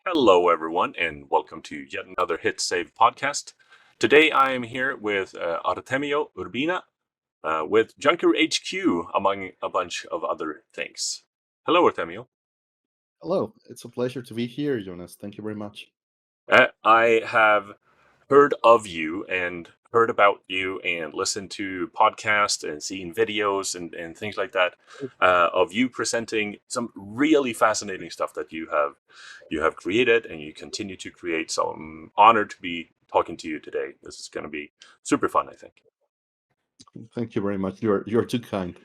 Hello, everyone, and welcome to yet another Hit Save podcast. Today, I am here with Artemio Urbina with Junker HQ, among a bunch of other things. Hello, Artemio. Hello, it's a pleasure to be here, Jonas. Thank you very much. I have heard of you and heard about you and listened to podcasts and seen videos and things like that of you presenting some really fascinating stuff that you have created and you continue to create. So I'm honored to be talking to you today. This is going to be super fun, I think. Thank you very much. You're too kind.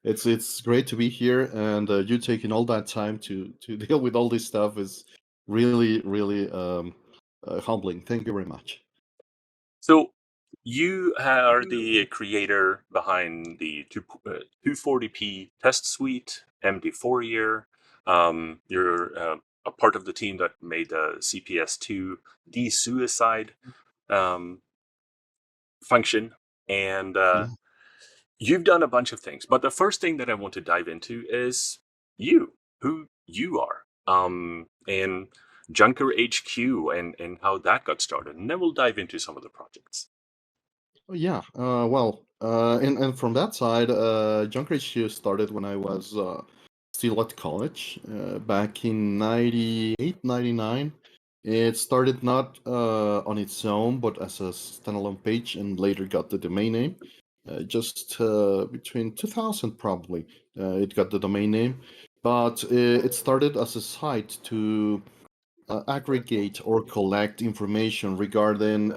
It's great to be here, and you taking all that time to deal with all this stuff is really humbling. Thank you very much. So you are the creator behind the 240p test suite, MD Fourier. You're a part of the team that made the CPS2 desuicide um, function, and Yeah. you've done a bunch of things. But the first thing that I want to dive into is you, who you are, and Junker HQ, and how that got started, and then we'll dive into some of the projects. Oh, yeah. And from that side, Junk Ratio started when I was still at college back in 98, 99. It started not on its own, but as a standalone page and later got the domain name. Just between 2000, probably, it got the domain name. But it started as a site to aggregate or collect information regarding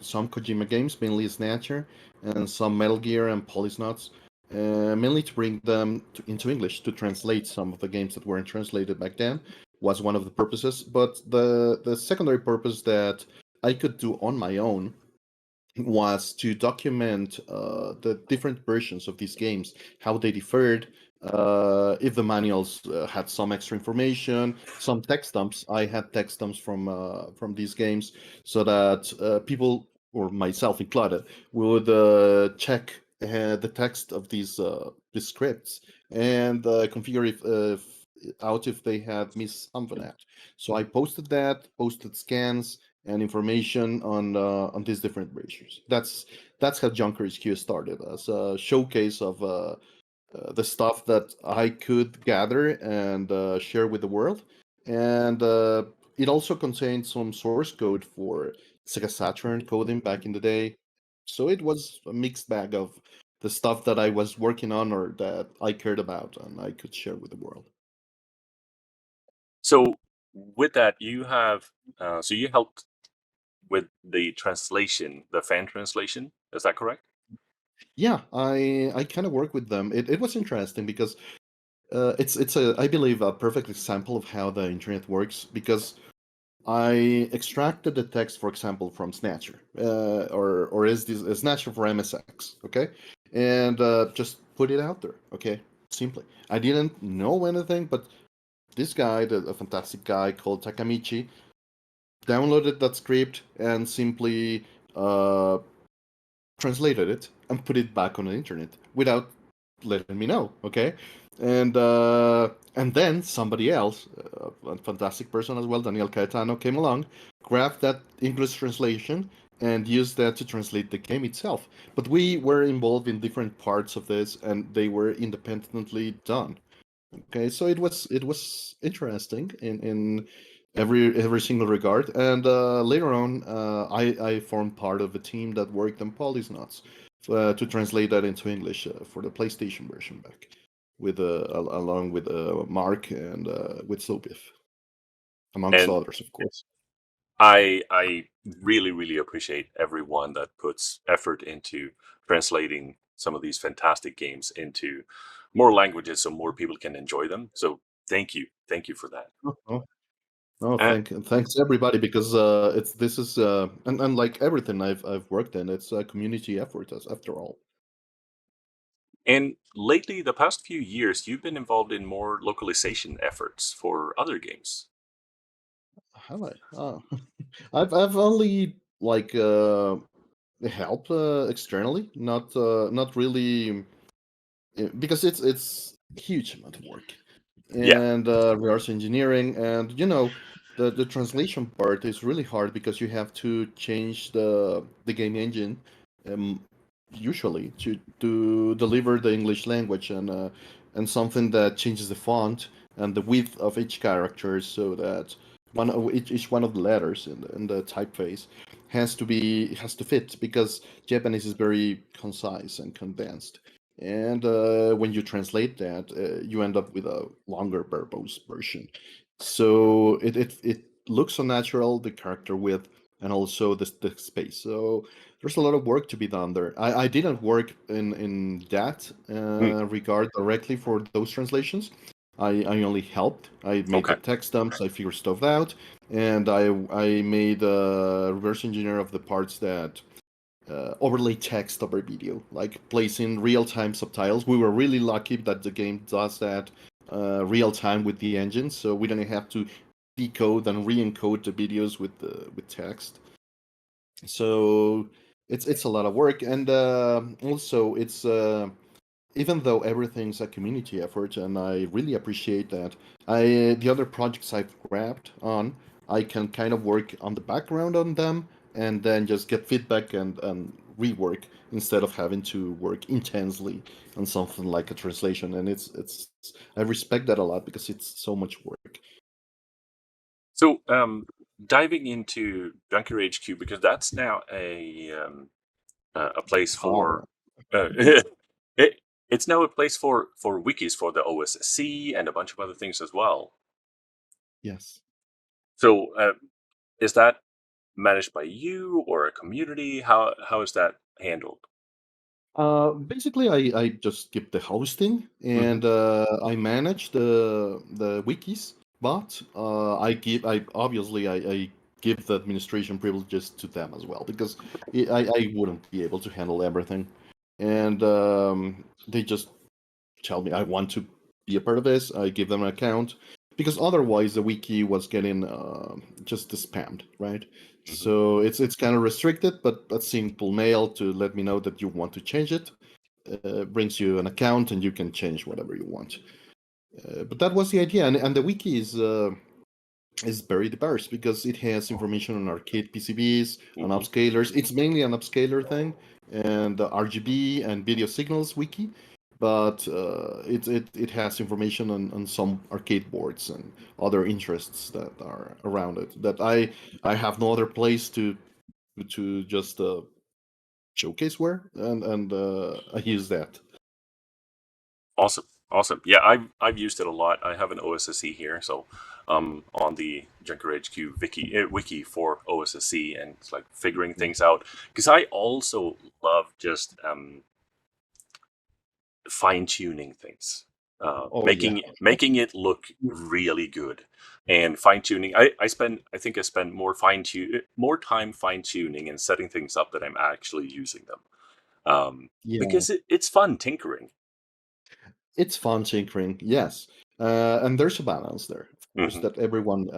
some Kojima games, mainly Snatcher, and some Metal Gear and Polysnots, mainly to bring them into English to translate some of the games that weren't translated back then was one of the purposes. But the secondary purpose that I could do on my own was to document the different versions of these games, how they differed, if the manuals had some extra information, some text dumps. I had text dumps from these games, so that people or myself included would check the text of these scripts and configure if out if they had missed something out. So I posted that, posted scans and information on these different ratios. That's how Junker HQ started as a showcase of the stuff that I could gather and share with the world, and it also contained some source code for Sega Saturn coding back in the day. So it was a mixed bag of the stuff that I was working on or that I cared about and I could share with the world. So with that, you helped with the translation, the fan translation. Is that correct? Yeah, I kind of work with them. It was interesting because it's a I believe a perfect example of how the internet works because I extracted the text, for example, from Snatcher, or is this a Snatcher for MSX, okay, and just put it out there, okay, simply. I didn't know anything, but this guy, a fantastic guy called Takamichi, downloaded that script and simply uh, translated it and put it back on the internet without letting me know. Okay, and then somebody else, a fantastic person as well, Daniel Caetano, came along, grabbed that English translation and used that to translate the game itself. But we were involved in different parts of this, and they were independently done. Okay, so it was interesting in every single regard. And later on, I formed part of a team that worked on Polysnots to translate that into English for the PlayStation version back, with along with Mark and with Sobief, amongst And others, of course. I really appreciate everyone that puts effort into translating some of these fantastic games into more languages so more people can enjoy them. So thank you for that. Oh, oh, no, Uh, thanks everybody because it's this is and like everything I've worked in, it's a community effort as after all. and lately, the past few years, you've been involved in more localization efforts for other games. Have I? I've only like helped externally, not really because it's huge amount of work Yeah, and reverse engineering and The translation part is really hard because you have to change the game engine, um, usually to deliver the English language, and something that changes the font and the width of each character so that each one of the letters in the typeface has to fit, because Japanese is very concise and condensed. And when you translate that, you end up with a longer verbose version. So it looks unnatural, the character width, and also the space. So there's a lot of work to be done there. I didn't work in that Mm, regard directly for those translations. I only helped. I made the okay. text dumps. I figured stuff out, and I made a reverse engineer of the parts that overlay text over video, like placing real time subtitles. We were really lucky that the game does that real time with the engine, so we don't have to decode and re-encode the videos with text. So it's a lot of work, and also it's even though everything's a community effort, and I really appreciate that. The other projects I've grabbed on, I can kind of work on the background on them, and then just get feedback and rework instead of having to work intensely on something like a translation. And it's I respect that a lot because it's so much work. So, diving into Junker HQ, because that's now a place Oh, for it, it's now a place for wikis for the OSC and a bunch of other things as well. yes. So, is that managed by you or a community? How is that handled? Basically, I just keep the hosting, Hmm. and I manage the wikis, but I obviously I give the administration privileges to them as well, because I wouldn't be able to handle everything, and they just tell me I want to be a part of this. I give them an account, because otherwise the wiki was getting just spammed, right? Hmm. So it's kind of restricted, but a simple mail to let me know that you want to change it brings you an account, and you can change whatever you want. But that was the idea, and the wiki is very diverse because it has information on arcade PCBs, on Hmm. upscalers. It's mainly an upscaler thing, and RGB and video signals wiki. But it has information on some arcade boards and other interests that are around it that I have no other place to just showcase where, and I use that. Awesome, awesome. Yeah, I've used it a lot. I have an OSSC here, so on the Junker HQ wiki for OSSC, and it's like figuring Yeah. things out, because I also love just fine tuning things, Oh yeah. making it look really good, and fine tuning. I think I spend more time fine tuning and setting things up than I'm actually using them, Yeah. because it's fun tinkering. It's fun tinkering, yes. And there's a balance there, of course, Hmm. that everyone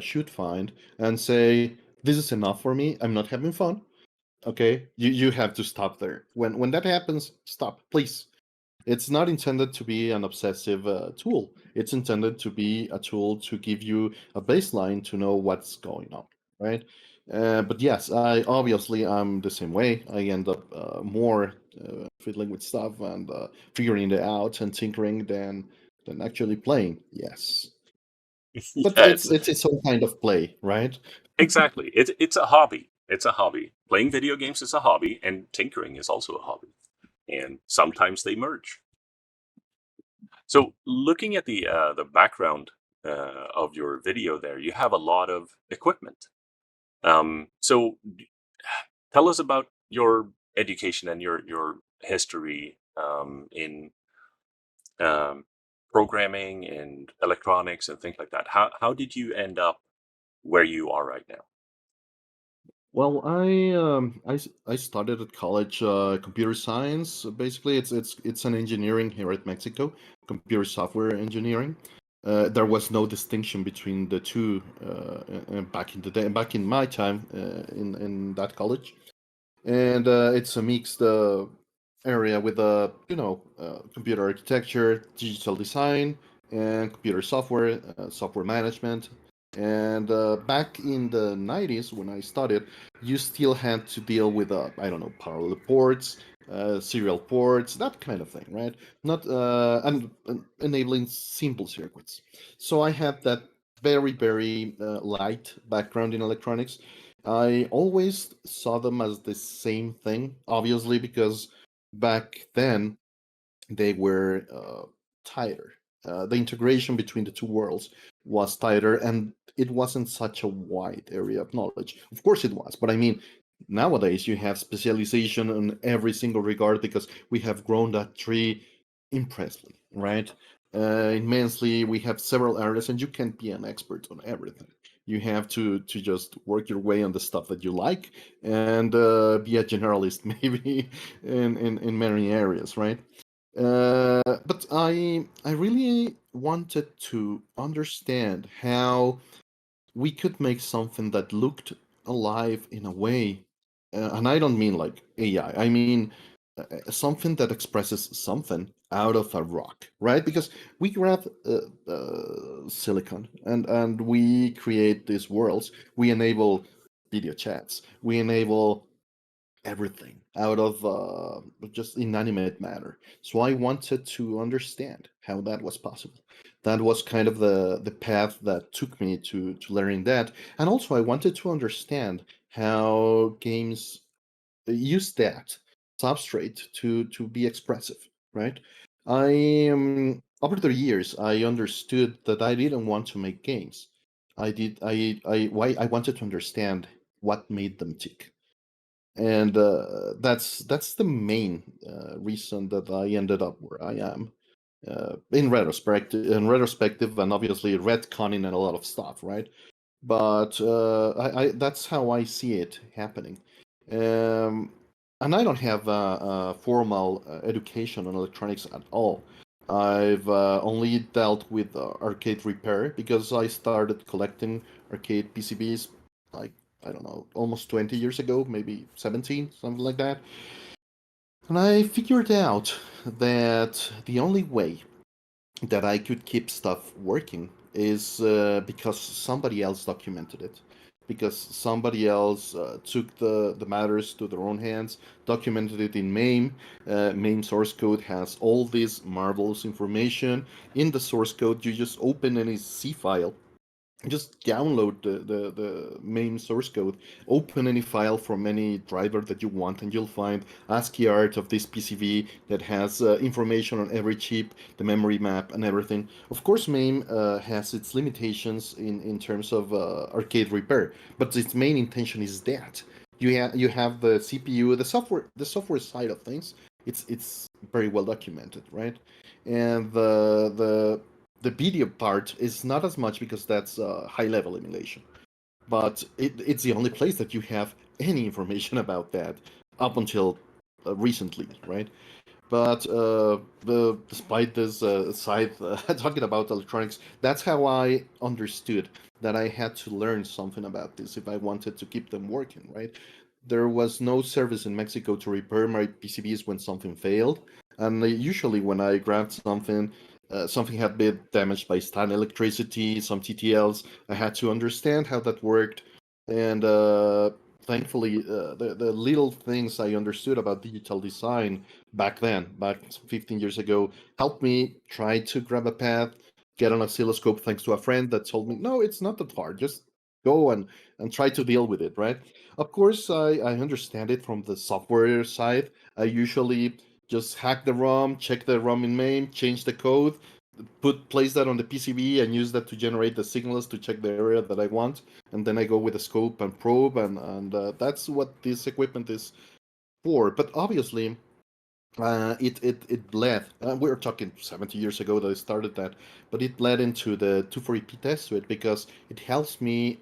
should find and say, this is enough for me. I'm not having fun. Okay, you have to stop there. When that happens, stop, please. It's not intended to be an obsessive tool. It's intended to be a tool to give you a baseline to know what's going on, right? But yes, I'm the same way. I end up more fiddling with stuff and figuring it out and tinkering than actually playing. Yes, but Yes, it's its own kind of play, right? exactly. It's a hobby. It's a hobby. Playing video games is a hobby, and tinkering is also a hobby. And sometimes they merge. So, looking at the background of your video, there you have a lot of equipment. So, tell us about your education and your history in um, programming and electronics and things like that. How did you end up where you are right now? Well, I started at college computer science. Basically, it's an engineering here at Mexico, computer software engineering. There was no distinction between the two back in the day, back in my time in that college, and it's a mixed area with computer architecture, digital design, and computer software, software management. And back in the 90s, when I studied, you still had to deal with, I don't know, parallel ports, serial ports, that kind of thing, right? Not and enabling simple circuits. So I had that very light background in electronics. I always saw them as the same thing, obviously, because back then they were tighter. The integration between the two worlds was tighter, and it wasn't such a wide area of knowledge. Of course, it was, but I mean, nowadays you have specialization in every single regard because we have grown that tree impressively, right? Immensely, we have several areas, and you can't be an expert on everything. You have to just work your way on the stuff that you like and be a generalist, maybe in many areas, right? But I really wanted to understand how we could make something that looked alive in a way, and I don't mean like AI. I mean something that expresses something out of a rock, right? Because we grab silicon and we create these worlds. We enable video chats. We enable everything out of just inanimate matter. So I wanted to understand how that was possible. That was kind of the path that took me to learning that. And also I wanted to understand how games use that substrate to be expressive, right? Over the years I understood that I didn't want to make games. I wanted to understand what made them tick, and that's the main reason that I ended up where I am. In retrospective, and obviously retconning and a lot of stuff, right? But that's how I see it happening. Um, and I don't have a formal education on electronics at all. I've only dealt with arcade repair because I started collecting arcade PCBs like, I don't know, almost 20 years ago, maybe 17, something like that. And I figured out that the only way that I could keep stuff working is because somebody else documented it. Because somebody else took the matters to their own hands, documented it in MAME. MAME source code has all this marvelous information. In the source code, you just open any C file, just download the main source code, open any file from any driver that you want, and you'll find ASCII art of this PCB that has information on every chip, the memory map, and everything. Of course, MAME has its limitations in terms of arcade repair, but its main intention is that you have the CPU, the software side of things. It's very well documented, right? And the video part is not as much because that's high level emulation, but it's the only place that you have any information about that up until recently, right? But despite this side talking about electronics, that's how I understood that I had to learn something about this if I wanted to keep them working, right? There was no service in Mexico to repair my PCBs when something failed, and usually when I grabbed something, something had been damaged by static electricity, some TTLs. I had to understand how that worked, and thankfully, the little things I understood about digital design back then, back 15 years ago, helped me try to grab a path, get an oscilloscope thanks to a friend that told me, no, it's not that hard. Just go and try to deal with it, right? Of course, I understand it from the software side. I usually just hack the ROM, check the ROM in main, change the code, place that on the PCB and use that to generate the signals to check the area that I want, and then I go with a scope and probe, and that's what this equipment is for. But obviously, it led. We're talking 70 years ago that I started that, but it led into the 240p test suite because it helps me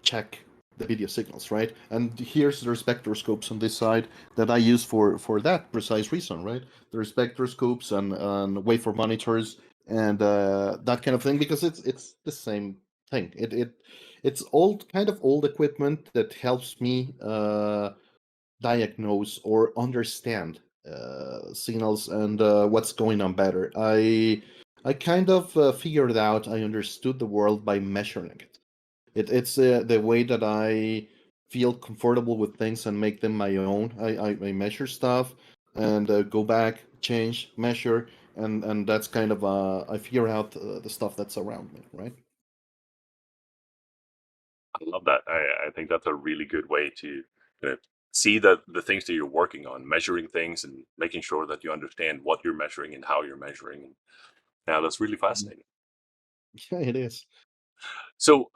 check the video signals, right? And here's the spectroscopes on this side that I use for that precise reason, right? There's spectroscopes and waveform monitors and that kind of thing because it's the same thing. It's old, kind of old equipment that helps me diagnose or understand signals and what's going on better. I kind of figured out I understood the world by measuring it. It's the way that I feel comfortable with things and make them my own. I measure stuff and go back, change, measure, and that's kind of I figure out the stuff that's around me, right? I love that. I think that's a really good way to see the things that you're working on, measuring things and making sure that you understand what you're measuring and how you're measuring. And yeah, that's really Mhm. fascinating. Yeah, it is. So,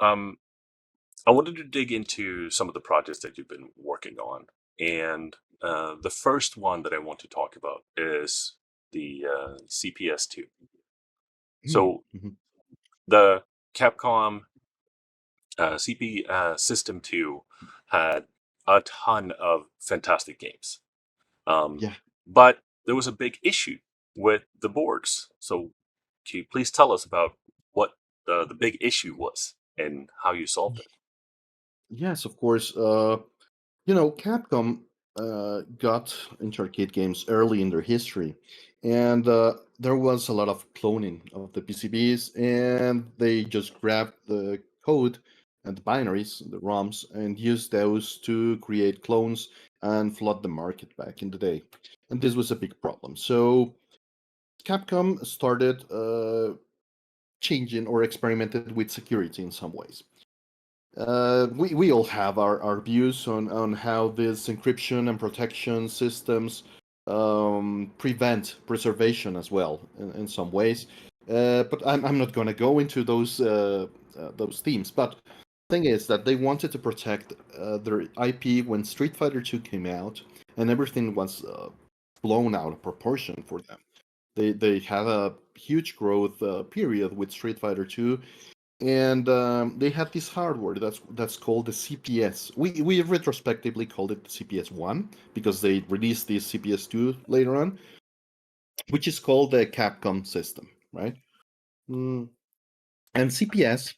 I wanted to dig into some of the projects that you've been working on, and the first one that I want to talk about is the CPS2. So, Mhm. the Capcom CP System 2 had a ton of fantastic games. Um, Yeah. but there was a big issue with the boards. So, can you please tell us about what the big issue was and how you solved it? Yes, of course. Capcom got into arcade games early in their history, and there was a lot of cloning of the PCBs, and they just grabbed the code and the binaries, the ROMs, and used those to create clones and flood the market back in the day. And this was a big problem. So Capcom started changing or experimented with security in some ways. We all have our views on how this encryption and protection systems prevent preservation as well in some ways. But I'm not going to go into those themes. But the thing is that they wanted to protect their IP when Street Fighter 2 came out, and everything was blown out of proportion for them. They had a huge growth period with Street Fighter 2, and they had this hardware that's called the CPS. We retrospectively called it the CPS one because they released this CPS two later on, which is called the Capcom system, right? Mm. And CPS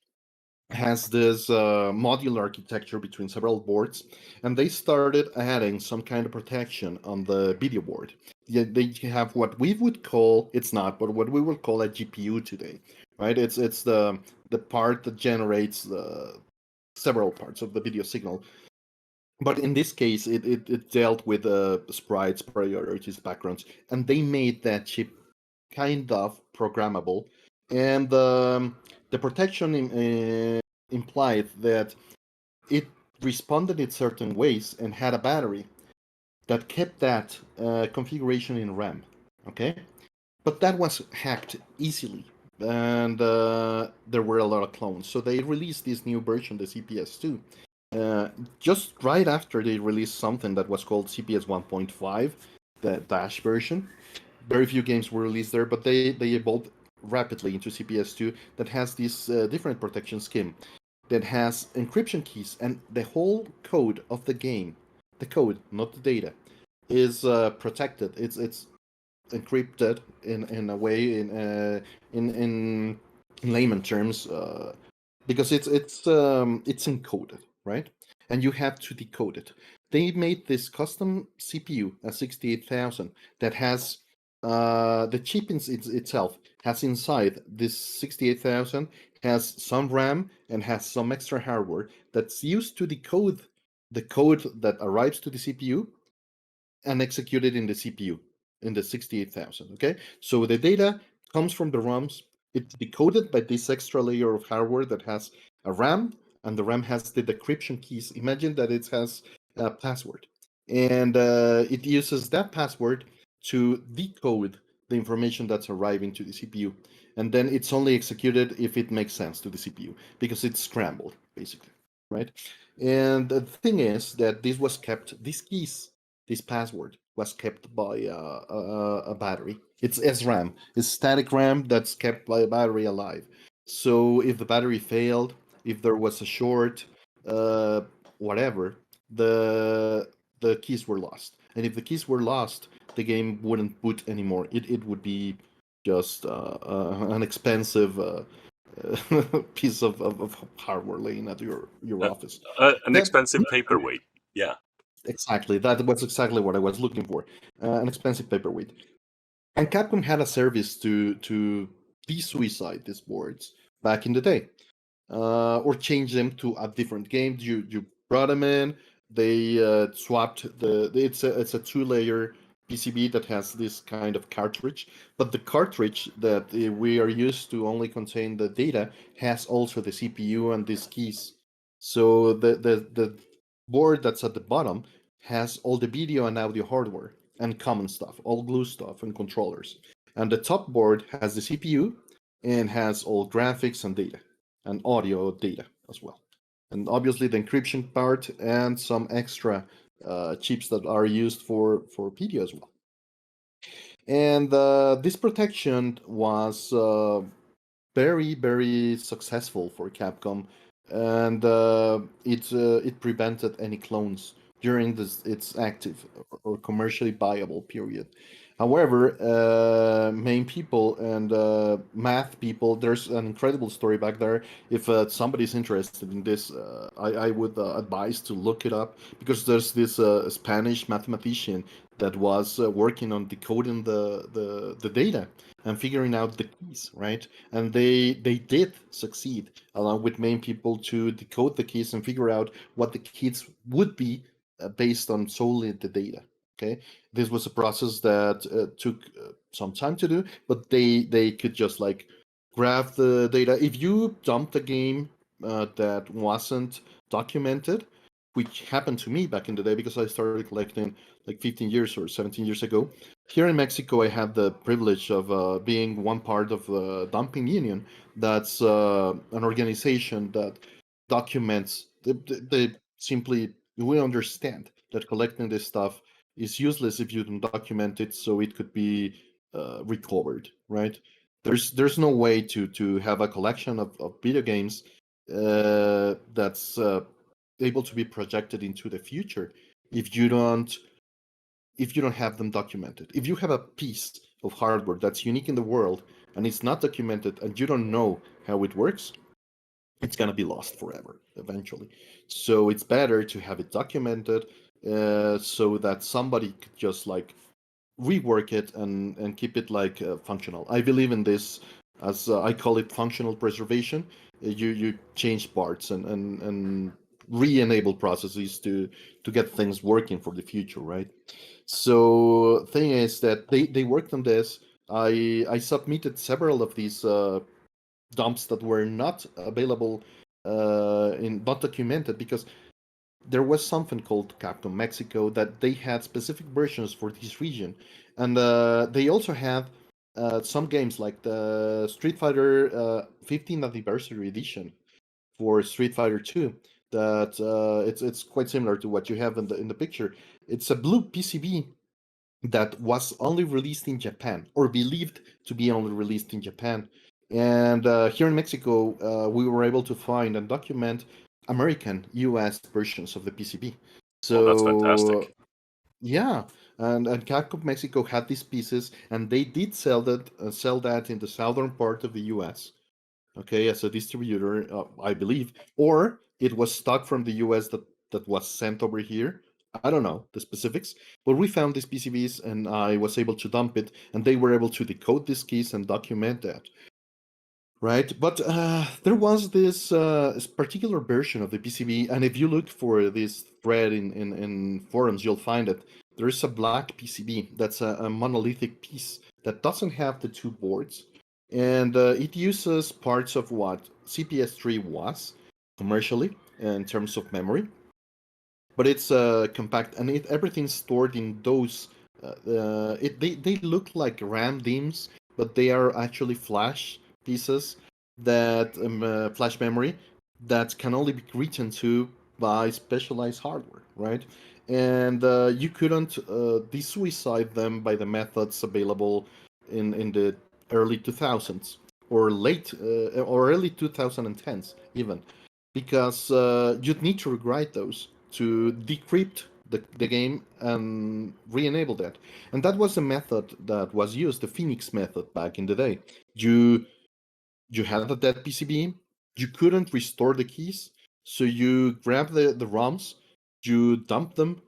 has this modular architecture between several boards, and they started adding some kind of protection on the video board. Yeah, they have what we would call, it's not, but what we would call a GPU today, right? It's the part that generates the several parts of the video signal. But in this case, it dealt with sprites, priorities, backgrounds, and they made that chip kind of programmable. And the protection implied that it responded in certain ways and had a battery that kept that configuration in RAM. Okay, but that was hacked easily, and there were a lot of clones. So they released this new version, the CPS2, uh, just right after they released something that was called CPS 1.5, the Dash version. Very few games were released there, but they evolved rapidly into CPS2 that has this different protection scheme that has encryption keys, and the whole code of the game, the code, not the data, is protected. It's encrypted in a way in layman terms because it's encoded, right? And you have to decode it. They made this custom CPU, a 68,000, that has the chip itself has inside this 68,000 has some RAM and has some extra hardware that's used to decode the code that arrives to the CPU and executed in the CPU in the 68,000. Okay, so the data comes from the ROMs. It's decoded by this extra layer of hardware that has a RAM, and the RAM has the decryption keys. Imagine that it has a password, and it uses that password to decode the information that's arriving to the CPU, and then it's only executed if it makes sense to the CPU because it's scrambled basically, right? And the thing is that this was kept. These keys, this password was kept by a battery. It's SRAM. It's static RAM that's kept by a battery alive. So if the battery failed, if there was a short, uh, whatever, the the keys were lost. And if the keys were lost, the game wouldn't boot anymore. It would be just an expensive piece of hardware laying at your Uh, office. an That expensive paperweight. Yeah. Exactly. That was exactly what I was looking for. An expensive paperweight. And Capcom had a service to desuicide these boards back in the day, or change them to a different game. You brought them in. They swapped it's a two-layer PCB that has this kind of cartridge, but the cartridge that we are used to only contain the data has also the CPU and these keys. So the board that's at the bottom has all the video and audio hardware and common stuff, all glue stuff and controllers. And the top board has the CPU and has all graphics and data and audio data as well. And obviously the encryption part and some extra chips that are used for video as well. And this protection was very successful for Capcom, and it prevented any clones during its active or commercially viable period. However, main people and math people, there's an incredible story back there. If somebody's interested in this, I would advise to look it up, because there's this Spanish mathematician that was working on decoding the data and figuring out the keys, right? And they did succeed, along with main people, to decode the keys and figure out what the keys would be based on solely the data. Okay, this was a process that took some time to do, but they could just like grab the data. If you dumped a game that wasn't documented, which happened to me back in the day because I started collecting like 15 years or 17 years ago. Here in Mexico, I had the privilege of being one part of the dumping union. That's an organization that documents. They simply, we understand that collecting this stuff is useless if you don't document it, so it could be recovered, right? There's no way to have a collection of video games that's able to be projected into the future if you don't have them documented. If you have a piece of hardware that's unique in the world and it's not documented and you don't know how it works, it's gonna be lost forever eventually. So it's better to have it documented, so that somebody could just like rework it and keep it like functional. I believe in this, as I call it, functional preservation. You change parts and re-enable processes to get things working for the future, right? So thing is that they worked on this. I submitted several of these dumps that were not available in not documented, because there was something called Capcom Mexico that they had specific versions for this region, and they also had some games like the Street Fighter 15th Anniversary Edition for Street Fighter 2. That it's quite similar to what you have in the picture. It's a blue PCB that was only released in Japan, or believed to be only released in Japan. And here in Mexico, we were able to find and document American US versions of the PCB. Oh, that's So fantastic. yeah, and Capcom Mexico had these pieces, and they did sell that in the southern part of the US. Okay, as a distributor, I believe, or it was stock from the US that was sent over here. I don't know the specifics, but we found these PCBs and I was able to dump it, and they were able to decode these keys and document that. Right, but there was this particular version of the PCB, and if you look for this thread in forums, you'll find it. There is a black PCB that's a monolithic piece that doesn't have the two boards, and it uses parts of what CPS3 was commercially in terms of memory, but it's compact, and everything's stored in those. They look like RAM DIMMs, but they are actually flash pieces that flash memory that can only be written to by specialized hardware, right? And you couldn't desuicide them by the methods available in the early 2000s or late or early 2010s even, because you'd need to rewrite those to decrypt the game and re-enable that. And that was the method that was used, the Phoenix method back in the day. You you had a dead PCB, you couldn't restore the keys, so you grab the ROMs, you dump them,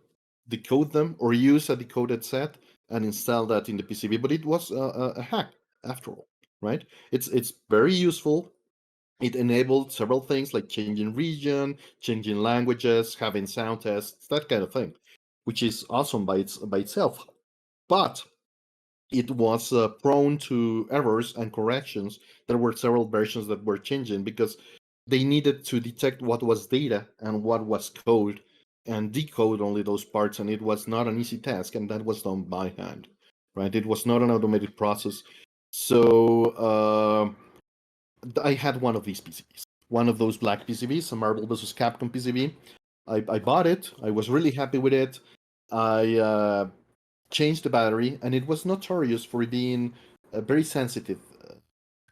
decode them, or use a decoded set and install that in the PCB. But it was a hack after all, right? It's very useful. It enabled several things like changing region, changing languages, having sound tests, that kind of thing, which is awesome by itself. But it was prone to errors and corrections. There were several versions that were changing because they needed to detect what was data and what was code and decode only those parts. And it was not an easy task, and that was done by hand, right? It was not an automated process. So I had one of these PCBs, one of those black PCBs, a Marvel vs. Capcom PCB. I bought it. I was really happy with it. I changed the battery, and it was notorious for being very sensitive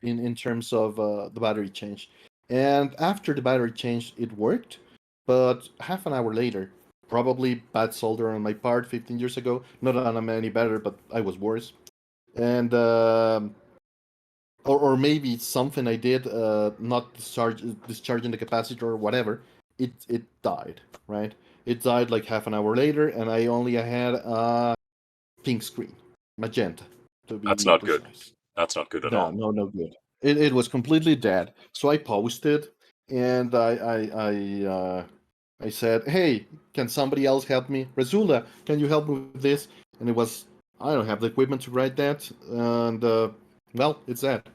in terms of the battery change. And after the battery change, it worked, but half an hour later, probably bad solder on my part 15 years ago. Not that I'm any better, but I was worse. And or maybe something I did, not discharging the capacitor or whatever. It died, right? It died like half an hour later, and I had a pink screen, magenta, to That's be not good. precise. That's not good at No, all. no, no good. It was completely dead. So I posted, and I said, "Hey, can somebody else help me? Razula, can you help me with this?" And it was, I don't have the equipment to write that, and well, it's that.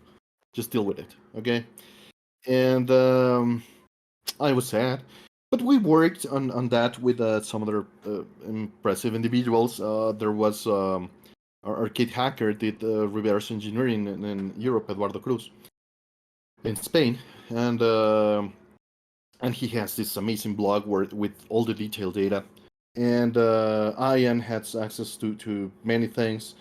Just deal with it, okay? And I was sad, but we worked on that with some other impressive individuals. There was our arcade hacker did reverse engineering in Europe, Eduardo Cruz, in Spain, and and he has this amazing blog where with all the detailed data. And Ian has access to many things,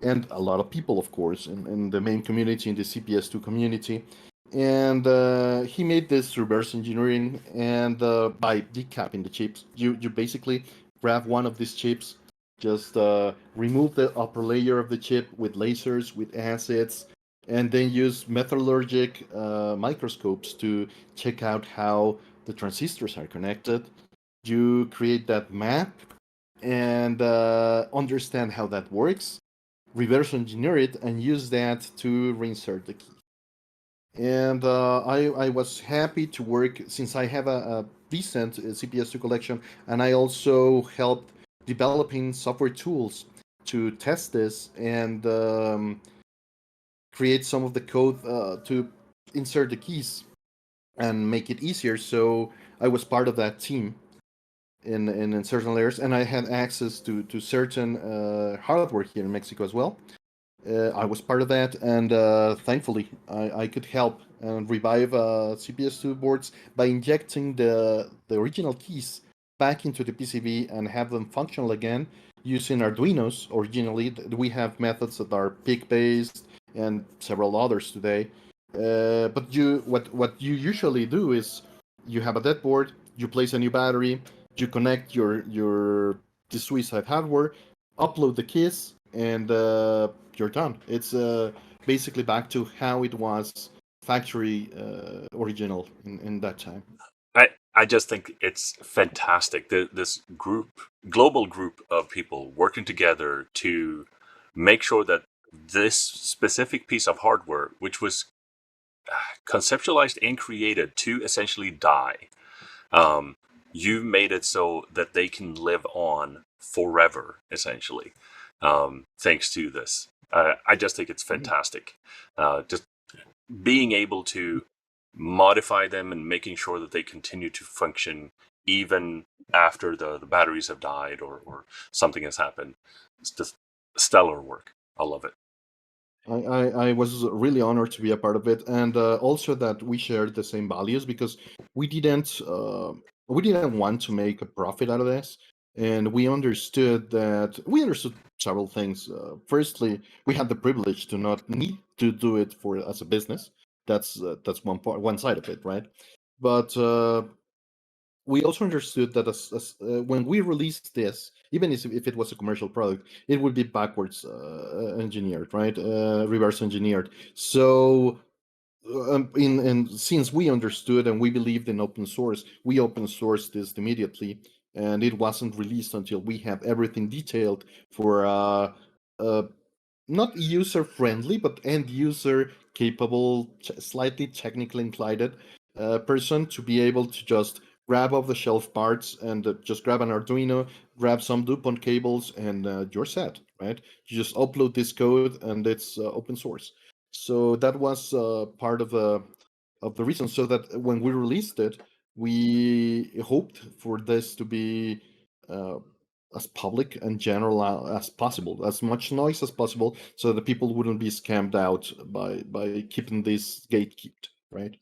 and a lot of people, of course, in the main community, in the CPS2 community. And he made this reverse engineering, and by decapping the chips, you basically grab one of these chips, just remove the upper layer of the chip with lasers, with acids, and then use metallurgic microscopes to check out how the transistors are connected. You create that map and understand how that works, reverse engineer it, and use that to reinsert the key. And I was happy to work since I have a decent CPS2 collection, and I also helped developing software tools to test this and create some of the code to insert the keys and make it easier. So I was part of that team in certain layers, and I had access to certain hardware here in Mexico as well. I was part of that, and thankfully, I could help and revive CPS2 boards by injecting the original keys back into the PCB and have them functional again using Arduinos. Originally, we have methods that are PIC based and several others today. But what you usually do is you have a dead board, you place a new battery, you connect your desuicide hardware, upload the keys, and you're done. It's basically back to how it was factory original in that time. I just think it's fantastic. This global group of people working together to make sure that this specific piece of hardware, which was conceptualized and created to essentially die, um, you made it so that they can live on forever, essentially, thanks to this. I just think it's Mhm. fantastic. Just being able to modify them and making sure that they continue to function even after the batteries have died or something has happened. It's just stellar work. I love it. I was really honored to be a part of it, and also that we shared the same values because we didn't uh, we didn't want to make a profit out of this, and we understood several things. Firstly, we had the privilege to not need to do it for as a business. That's one part, one side of it, right? But we also understood that when we released this, even if it was a commercial product, it would be backwards engineered, right? Reverse engineered. So, and since we understood and we believed in open source, we open sourced this immediately, and it wasn't released until we have everything detailed for not user friendly, but end user capable, slightly technically inclined person to be able to just grab off the shelf parts and just grab an Arduino, grab some DuPont cables, and you're set, right? You just upload this code and it's open source. So that was part of the reason. So that when we released it, we hoped for this to be uh, as public and general as possible, as much noise as possible, so that people wouldn't be scammed out by keeping this gatekept, right?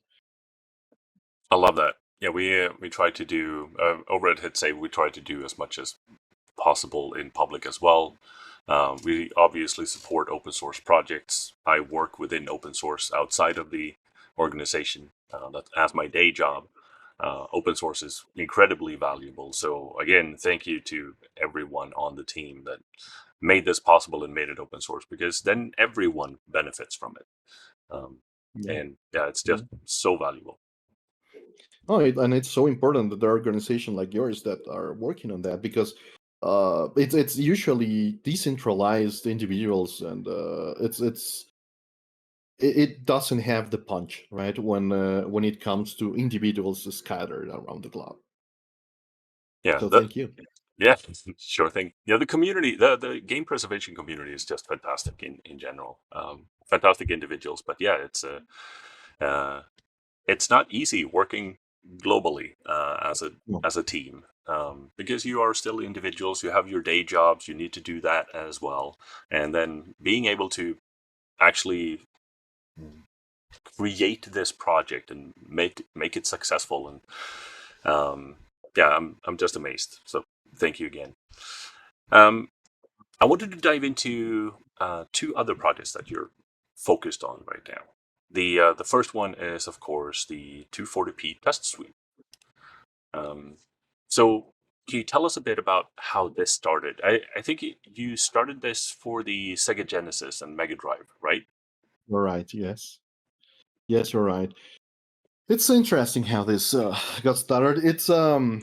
I love that. Yeah, we try to do over at Hit Save. We try to do as much as possible in public as well. We obviously support open source projects. I work within open source outside of the organization. That as my day job. Open source is incredibly valuable. So again, thank you to everyone on the team that made this possible and made it open source, because then everyone benefits from it. Um, Yeah. and yeah, it's Yeah. just so valuable. Oh, and it's so important that there are organizations like yours that are working on that, because it's usually decentralized individuals, and it doesn't have the punch, right? When it comes to individuals scattered around the globe. Yeah, So thank you. yeah, sure thing. Yeah, the community, the game preservation community is just fantastic in general. Fantastic individuals, but yeah, uh, it's not easy working globally No. as a team, because you are still individuals. You have your day jobs. You need to do that as well, and then being able to actually create this project and make it successful. And yeah, I'm just amazed. So thank you again. Um, I wanted to dive into two other projects that you're focused on right now. The first one is, of course, the 240p test suite. Um, so can you tell us a bit about how this started? I think you started this for the Sega Genesis and Mega Drive, right? You're right. Yes. Yes, you're right. It's interesting how this got started. It's I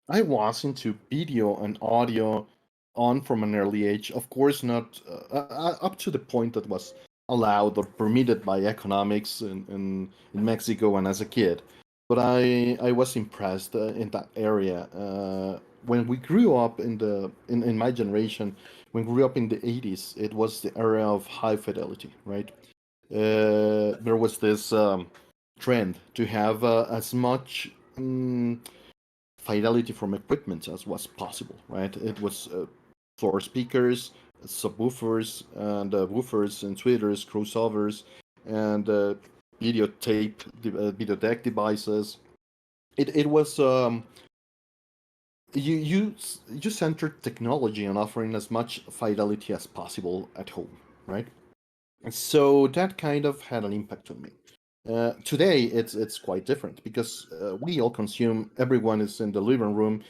I was into video and audio on from an early age. Of course, not up to the point that was allowed or permitted by economics in Mexico and as a kid. But I was impressed in that area. When we grew up in my generation, when we grew up in the 80s, it was the era of high fidelity, right? There was this trend to have as much fidelity from equipment as was possible, right? It was floor speakers, subwoofers, and woofers and tweeters, crossovers, and video tape, video deck devices. It was you centered technology on offering as much fidelity as possible at home, right? So that kind of had an impact on me. Today, it's quite different, because we all consume. Everyone is in the living room,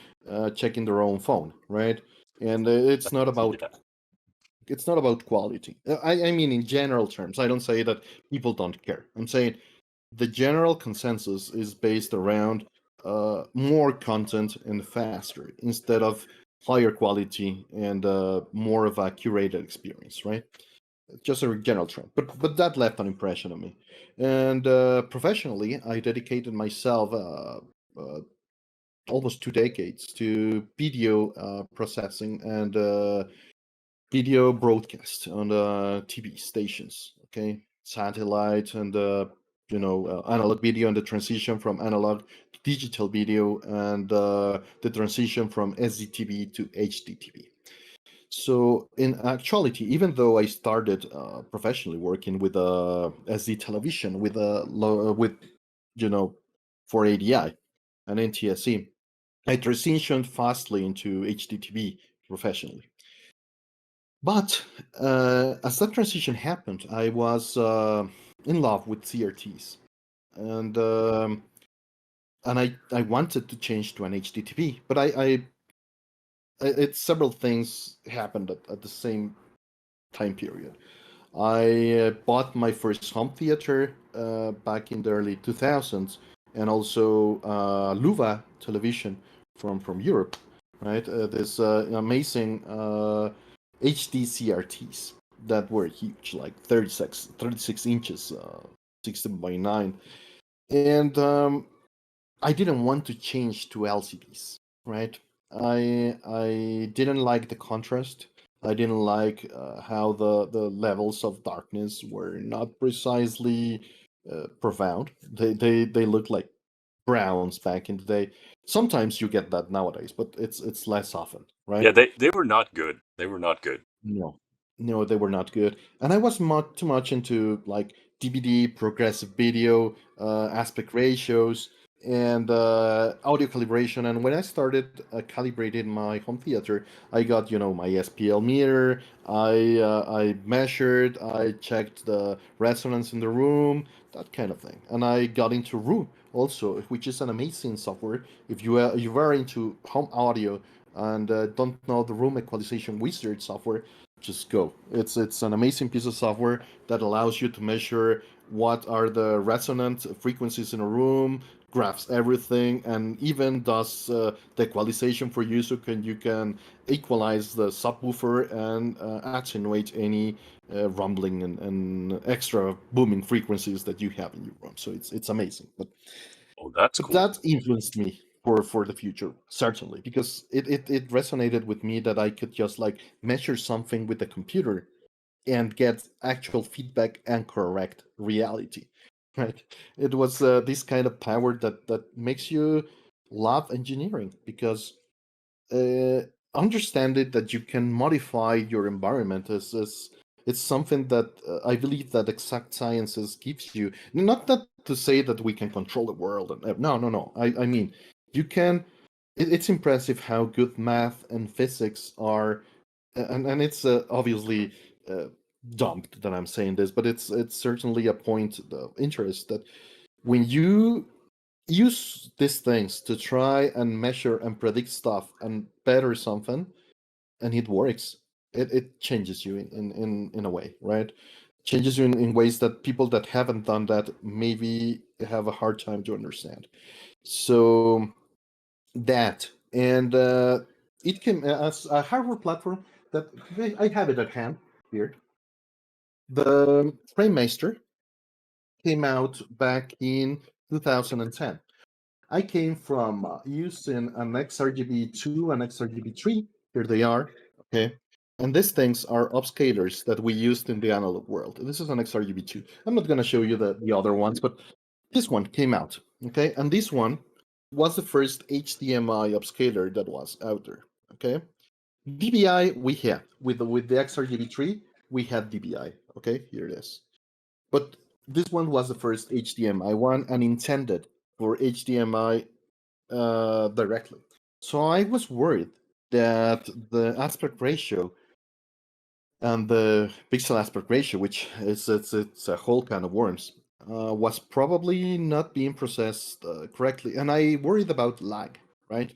checking their own phone, right? And Yeah, it's not about quality. I mean, in general terms, I don't say that people don't care. I'm saying the general consensus is based around more content and faster, instead of higher quality and more of a curated experience, right? Just a general trend, but that left an impression on me. And professionally, I dedicated myself almost 2 decades to video processing and video broadcast on TV stations. Okay, satellite and analog video, and the transition from analog to digital video, and the transition from SDTV to HDTV. So in actuality, even though I started professionally working with SD television with with you know 480i and NTSC, I transitioned fastly into HDTV professionally. But as that transition happened, I was in love with CRTs, and I wanted to change to an HDTV, but several things happened at the same time period. I bought my first home theater back in the early 2000s, and also Luva television from Europe, right? This amazing HD CRTs that were huge, like 36 inches, 16 by 9. And I didn't want to change to LCDs, right? I didn't like the contrast. I didn't like how the levels of darkness were not precisely profound. They look like browns back in the day. Sometimes you get that nowadays, but it's less often, right? Yeah, they were not good. They were not good. No, no, they were not good. And I was too much into like DVD, progressive video, aspect ratios, and audio calibration. And when I started calibrating my home theater, I got my SPL meter. I measured. I checked the resonance in the room, that kind of thing. And I got into Room also, which is an amazing software. If you are into home audio and don't know the room equalization wizard software, just go. It's an amazing piece of software that allows you to measure what are the resonant frequencies in a room, graphs everything, and even does the equalization for you, so you can equalize the subwoofer and attenuate any rumbling and extra booming frequencies that you have in your room. So it's amazing. Oh, that's But cool. that influenced me for the future, certainly, because it resonated with me that I could just like measure something with the computer and get actual feedback and correct reality, right? It was this kind of power that makes you love engineering, because uh, understand it that you can modify your environment is it's something that I believe that exact sciences gives you. Not that to say that we can control the world, and no. I mean, you can. It's impressive how good math and physics are, and it's obviously uh, dumped that I'm saying this, but it's certainly a point of interest that when you use these things to try and measure and predict stuff and better something, and it works, it changes you in a way, right? Changes you in ways that people that haven't done that maybe have a hard time to understand. So that, and it came as a hardware platform that I have it at hand here. The FrameMaster came out back in 2010. I came from using an XRGB2 and XRGB3. Here they are. Okay. And these things are upscalers that we used in the analog world. This is an XRGB2. I'm not going to show you the other ones, but this one came out. Okay. And this one was the first HDMI upscaler that was out there. Okay. DBI we had with the XRGB3, we had DBI. Okay. Here it is. But this one was the first HDMI one and intended for HDMI directly. So I was worried that the aspect ratio and the pixel aspect ratio, which it's a whole can of worms, was probably not being processed correctly, and I worried about lag, right?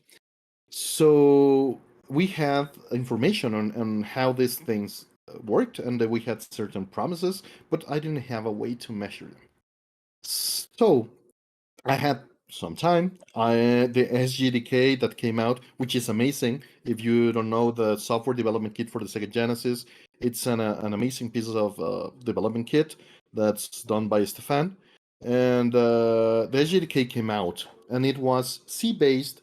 So we had information on how these things worked, and that we had certain promises, but I didn't have a way to measure them. So I had some time. The SGDK that came out, which is amazing. If you don't know the software development kit for the Sega Genesis, it's an amazing piece of development kit that's done by Stefan. And the SGDK came out, and it was C based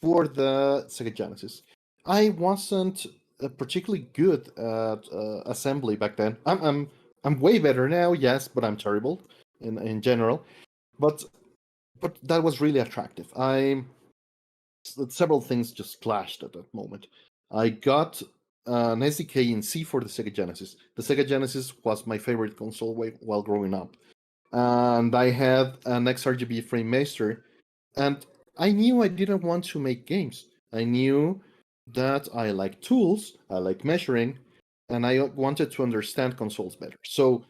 for the Sega Genesis. I wasn't particularly good at assembly back then. I'm way better now, yes, but I'm terrible in general. But that was really attractive. Several things just clashed at that moment. I got an SDK in C for the Sega Genesis. The Sega Genesis was my favorite console while growing up, and I had an XRGB frame master, and I knew I didn't want to make games. I knew that I like tools, I like measuring, and I wanted to understand consoles better. So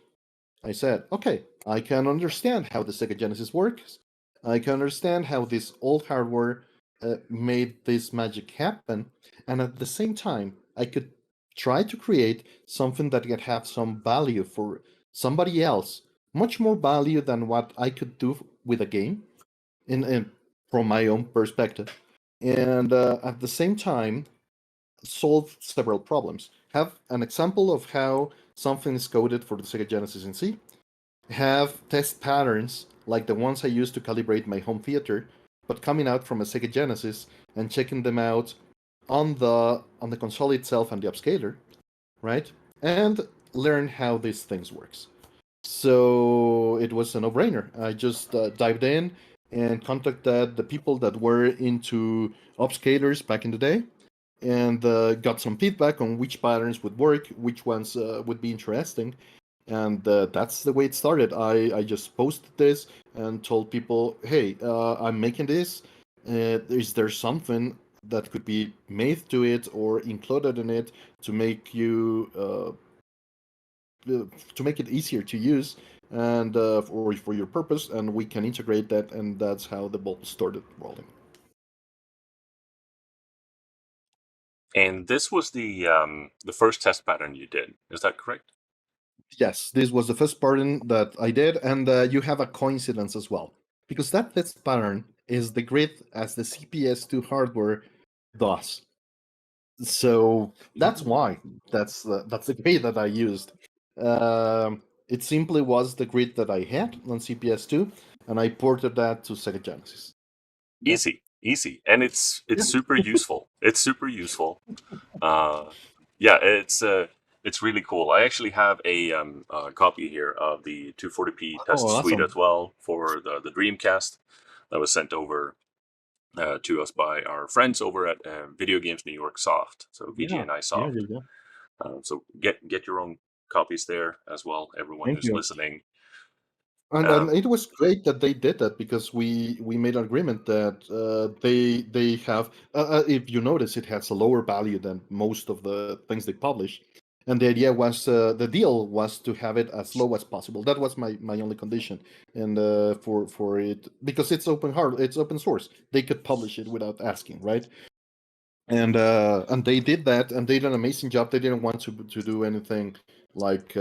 I said, okay, I can understand how the Sega Genesis works. I can understand how this old hardware made this magic happen. And at the same time, I could try to create something that could have some value for somebody else, much more value than what I could do with a game in from my own perspective. And at the same time, solve several problems. Have an example of how something is coded for the Sega Genesis in C. Have test patterns like the ones I use to calibrate my home theater, but coming out from a Sega Genesis and checking them out on the console itself and the upscaler, right? And learn how these things works. So it was a no-brainer. I just dived in and contacted the people that were into upscalers back in the day, and got some feedback on which patterns would work, which ones would be interesting, and that's the way it started. I just posted this and told people, hey, I'm making this. Is there something that could be made to it or included in it to make you to make it easier to use and for your purpose, and we can integrate that, and that's how the ball started rolling. And this was the first test pattern you did. Is that correct? Yes, this was the first pattern that I did, and you have a coincidence as well, because that test pattern is the grid as the CPS2 hardware does. So that's why that's the grid that I used. It simply was the grid that I had on CPS2, and I ported that to Sega Genesis. Yeah, Easy, easy, and it's yeah. super useful. It's super useful. Uh, yeah, it's really cool. I actually have a copy here of the 240p Oh, test suite awesome. as well for the Dreamcast that was sent over to us by our friends over at Video Games New York Soft, so Yeah, VGNI yeah, Soft. yeah, yeah. So get your own copies there as well. Everyone Thank who's you. listening. And Um, it was great that they did that, because we made an agreement that they have, if you notice, it has a lower value than most of the things they publish, and the idea was, the deal was to have it as low as possible. That was my only condition, and for it, because it's open source, they could publish it without asking, right? And they did that, and they did an amazing job. They didn't want to do anything like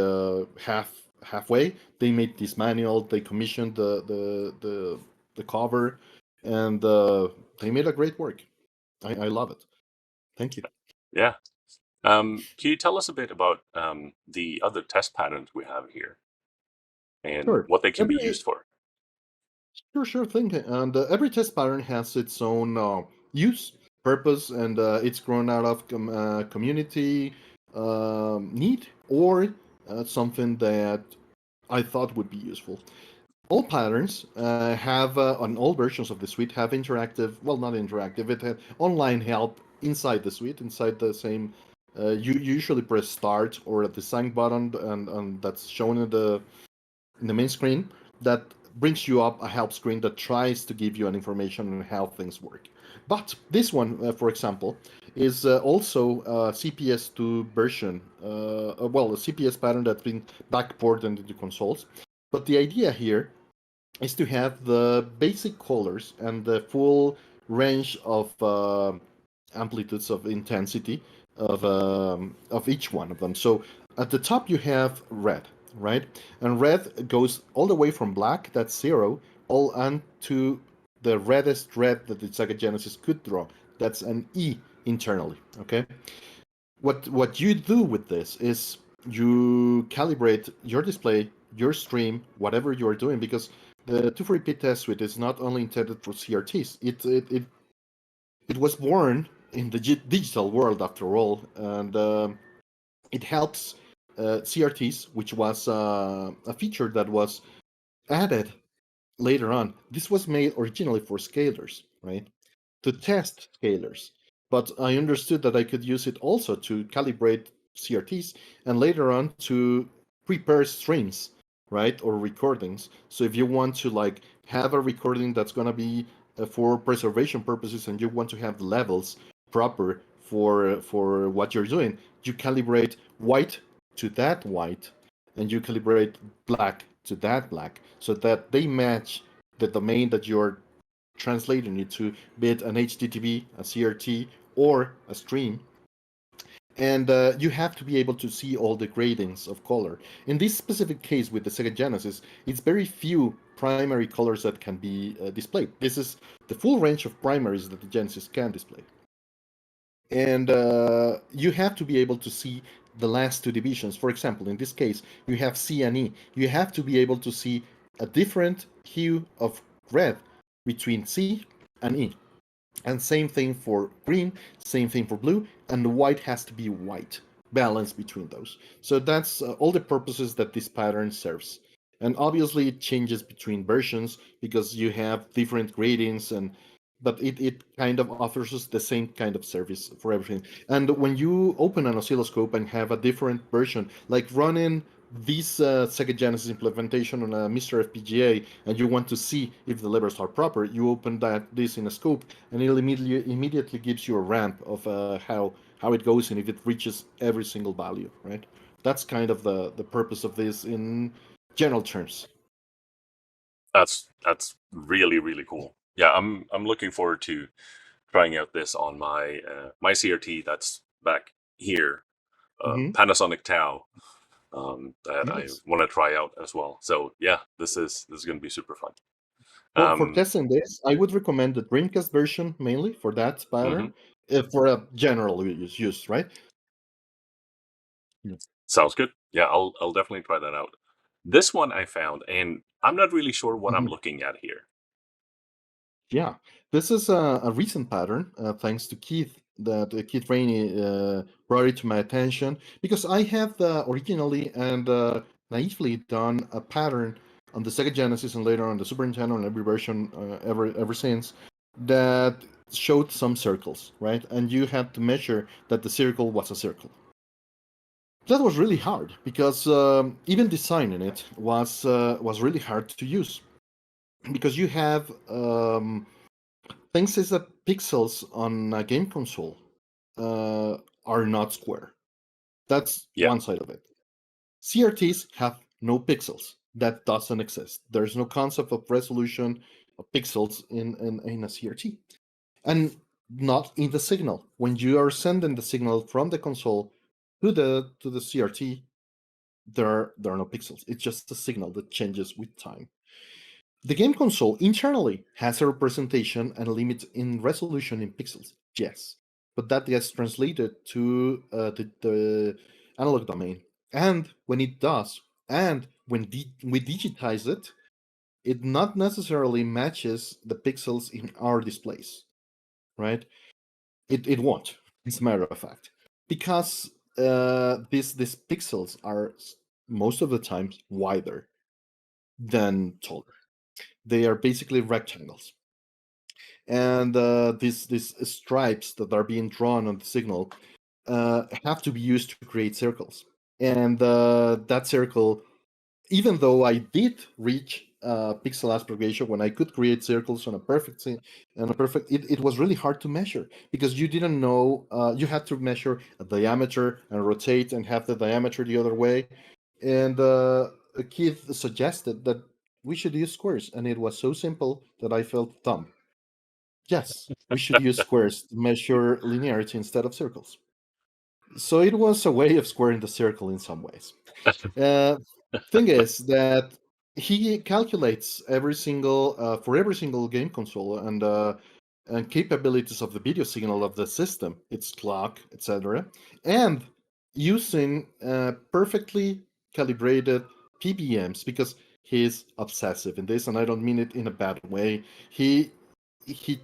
halfway. They made this manual. They commissioned the cover, and they made a great work. I love it. Thank you. yeah. Can you tell us a bit about the other test patterns we have here and Sure. what they can be Every used for? sure thing. And every test pattern has its own use, purpose, and it's grown out of community need, or something that I thought would be useful. All patterns have, on all versions of the suite, have interactive, well, not interactive, it had online help inside the suite, inside the same. You usually press start or at the sign button, and that's shown in the main screen. That brings you up a help screen that tries to give you an information on how things work. But this one, for example, is also a CPS2 version, well, a CPS pattern that's been backported into consoles. But the idea here is to have the basic colors and the full range of amplitudes of intensity of each one of them. So at the top you have red, right? And red goes all the way from black, that's zero, all on to the reddest red that the Sega Genesis could draw. That's an E internally. Okay. What you do with this is you calibrate your display, your stream, whatever you are doing, because the 240p test suite is not only intended for CRTs. It was born in the digital world after all, and it helps CRTs, which was a feature that was added later on. This was made originally for scalers, right? To test scalers. But I understood that I could use it also to calibrate CRTs and later on to prepare streams, right? Or recordings. So if you want to like have a recording that's going to be for preservation purposes, and you want to have the levels proper for what you're doing, you calibrate white to that white, and you calibrate black to that black, so that they match the domain that you're translating it to, be it an HTTP, a CRT, or a stream. And you have to be able to see all the gradings of color. In this specific case with the Sega Genesis, it's very few primary colors that can be displayed. This is the full range of primaries that the Genesis can display. and you have to be able to see the last two divisions. For example, in this case, you have C and E. You have to be able to see a different hue of red between C and E. And same thing for green, same thing for blue, and the white has to be white, balance between those. So that's all the purposes that this pattern serves. And obviously it changes between versions because you have different gradings, and but it kind of offers us the same kind of service for everything. And when you open an oscilloscope and have a different version, like running this Sega Genesis implementation on a Mr. FPGA, and you want to see if the levers are proper, you open this in a scope, and it immediately gives you a ramp of how it goes and if it reaches every single value, right? That's kind of the purpose of this in general terms. That's really really cool. Yeah, I'm looking forward to trying out this on my my CRT that's back here, Hmm. Panasonic Tau, that I Nice. want to try out as well. So yeah, this is going to be super fun. For Um, testing this, I would recommend the Dreamcast version mainly for that mhm. pattern, for a general use, right? Yeah. Sounds good. Yeah, I'll definitely try that out. This one I found, and I'm not really sure what I'm Mhm. looking at here. Yeah, this is a recent pattern, thanks to Keith, that Keith Rainey brought it to my attention because I have originally and naively done a pattern on the Sega Genesis and later on the Super Nintendo and every version ever since that showed some circles, right? And you had to measure that the circle was a circle. That was really hard because even designing it was really hard to use because you have things is that pixels on a game console uh, are not square. That's Yeah, one side of it. CRTs have no pixels. That doesn't exist. There's no concept of resolution of pixels in a CRT. And not in the signal. When you are sending the signal from the console to the CRT, there are no pixels. It's just a signal that changes with time. The game console internally has a representation and a limit in resolution in pixels, yes, but that gets translated to the analog domain. And when it does, and when we digitize it, it not necessarily matches the pixels in our displays, right? It won't, as a matter of fact, because these pixels are most of the times wider than taller. They are basically rectangles, and these stripes that are being drawn on the signal have to be used to create circles. And that circle, even though I did reach pixel aspect ratio when I could create circles on a perfect, it was really hard to measure because you didn't know. You had to measure a diameter and rotate and have the diameter the other way. And Keith suggested that we should use squares, and it was so simple that I felt dumb. Yes, we should use squares to measure linearity instead of circles. So it was a way of squaring the circle in some ways. Uh, Thing is that he calculates every single for every single game console and capabilities of the video signal of the system, its clock, etc., and using perfectly calibrated PBMs because he's obsessive in this, and I don't mean it in a bad way. He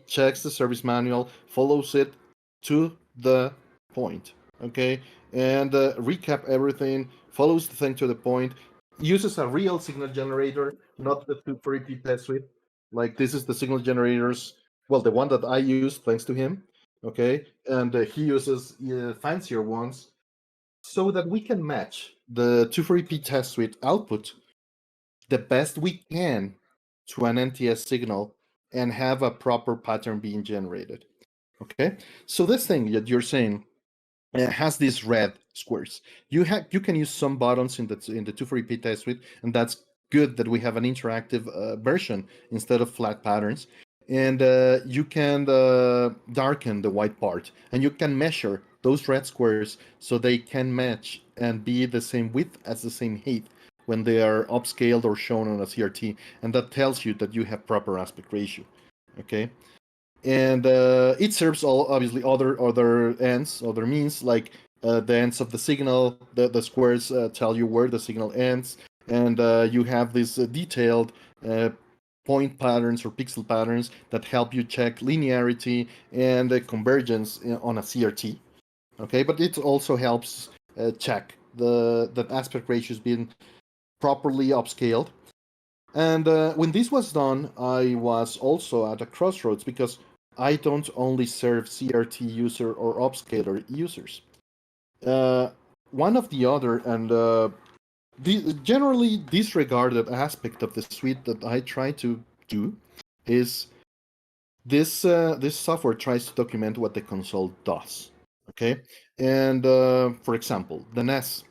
checks the service manual, follows it to the point, okay, and recap everything, follows the thing to the point, uses a real signal generator, not the 240p test suite. Like this is the signal generators, well, the one that I use thanks to him, okay, and he uses fancier ones so that we can match the 240p test suite output the best we can to an NTS signal and have a proper pattern being generated. Okay, so this thing that you're saying has these red squares. You can use some buttons in the 240p test suite, and that's good that we have an interactive version instead of flat patterns. And you can darken the white part, and you can measure those red squares so they can match and be the same width as the same height when they are upscaled or shown on a CRT, and that tells you that you have proper aspect ratio. Okay, and it serves all obviously other ends, other means like the ends of the signal. The squares tell you where the signal ends, and you have these detailed uh, point patterns or pixel patterns that help you check linearity and convergence on a CRT. Okay, but it also helps check the that aspect ratio is being properly upscaled. And when this was done, I was also at a crossroads because I don't only serve CRT user or upscaler users. Uh, One of the other and generally disregarded aspect of the suite that I try to do is this software tries to document what the console does. Okay, and for example, the NES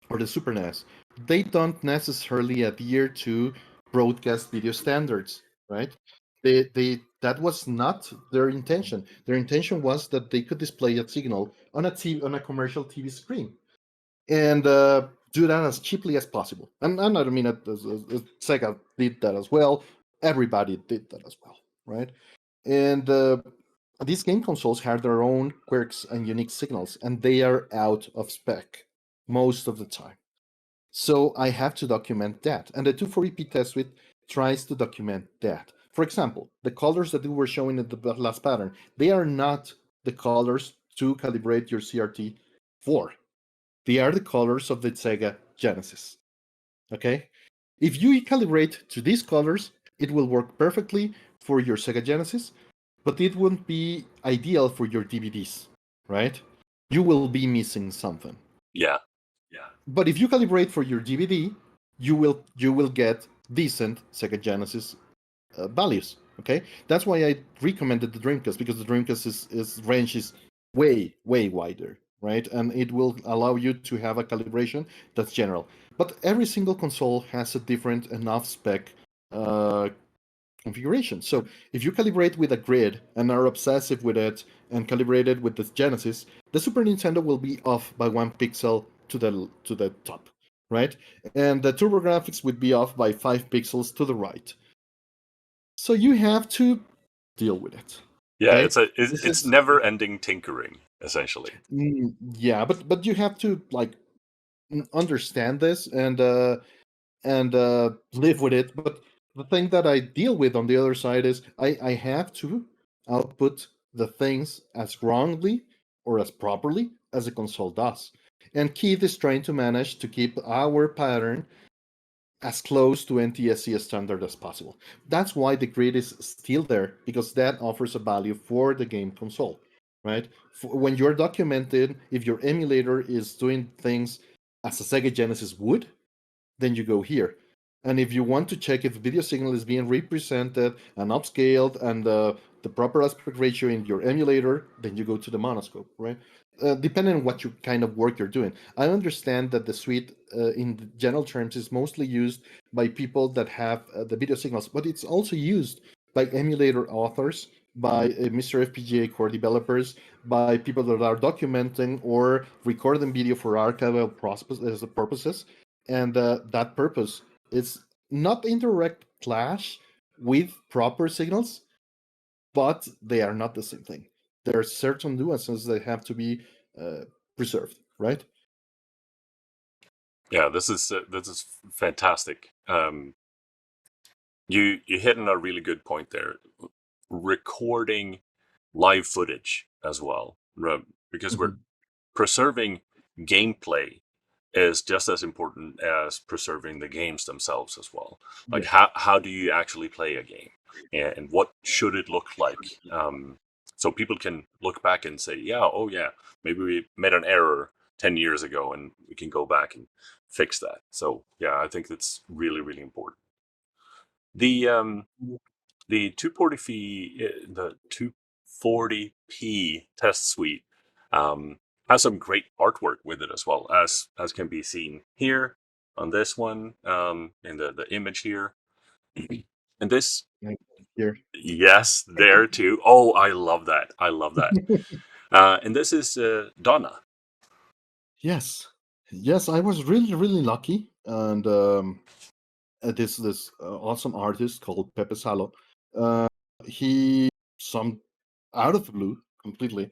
or the Super NES, they don't necessarily adhere to broadcast video standards, right? They that was not their intention. Their intention was that they could display a signal on a commercial TV screen and do that as cheaply as possible. And I don't mean it as Sega did that as well. Everybody did that as well, right? And these game consoles have their own quirks and unique signals, and they are out of spec most of the time. So I have to document that. And the 240p test suite tries to document that. For example, the colors that we were showing in the last pattern, they are not the colors to calibrate your CRT for. They are the colors of the Sega Genesis. Okay? If you calibrate to these colors, it will work perfectly for your Sega Genesis, but it wouldn't be ideal for your DVDs, right? You will be missing something. Yeah. But if you calibrate for your DVD, you will get decent Sega Genesis values. Okay, that's why I recommended the Dreamcast because the Dreamcast is range is way wider, right? And it will allow you to have a calibration that's general. But every single console has a different enough spec uh, configuration. So if you calibrate with a grid and are obsessive with it and calibrate it with the Genesis, the Super Nintendo will be off by 1 pixel to the top, right? And the TurboGrafx would be off by 5 pixels to the right. So you have to deal with it. Yeah, Okay, this it's is never ending tinkering essentially. yeah, but you have to like understand this and live with it. But the thing that I deal with on the other side is I have to output the things as wrongly or as properly as a console does. And Keith is trying to manage to keep our pattern as close to NTSC standard as possible. That's why the grid is still there because that offers a value for the game console, right? When you're documented, if your emulator is doing things as a Sega Genesis would, then you go here. And if you want to check if the video signal is being represented and upscaled and the proper aspect ratio in your emulator, then you go to the monoscope, right? Depending on what you kind of work you're doing. I understand that the suite, in general terms, is mostly used by people that have the video signals, but it's also used by emulator authors, by Mr. FPGA core developers, by people that are documenting or recording video for archival purposes, and that purpose is not indirect clash with proper signals, but they are not the same thing. There are certain nuances that have to be uh, preserved, right? Yeah, this is fantastic. You hit on a really good point there. Recording live footage as well, because we're Mhm. preserving gameplay is just as important as preserving the games themselves as well. Like Yeah. how do you actually play a game, and what should it look like? So people can look back and say, yeah, oh yeah, maybe we made an error 10 years ago, and we can go back and fix that. So yeah, I think that's really important. The the 240p test suite um, has some great artwork with it as well, as can be seen here on this one, in the image here. And this, Yeah, here. yes, there too. Oh, I love that. I love that. And this is Donna. Yes, yes, I was really lucky, and this awesome artist called Pepe Salo. Uh, he some out of the blue completely,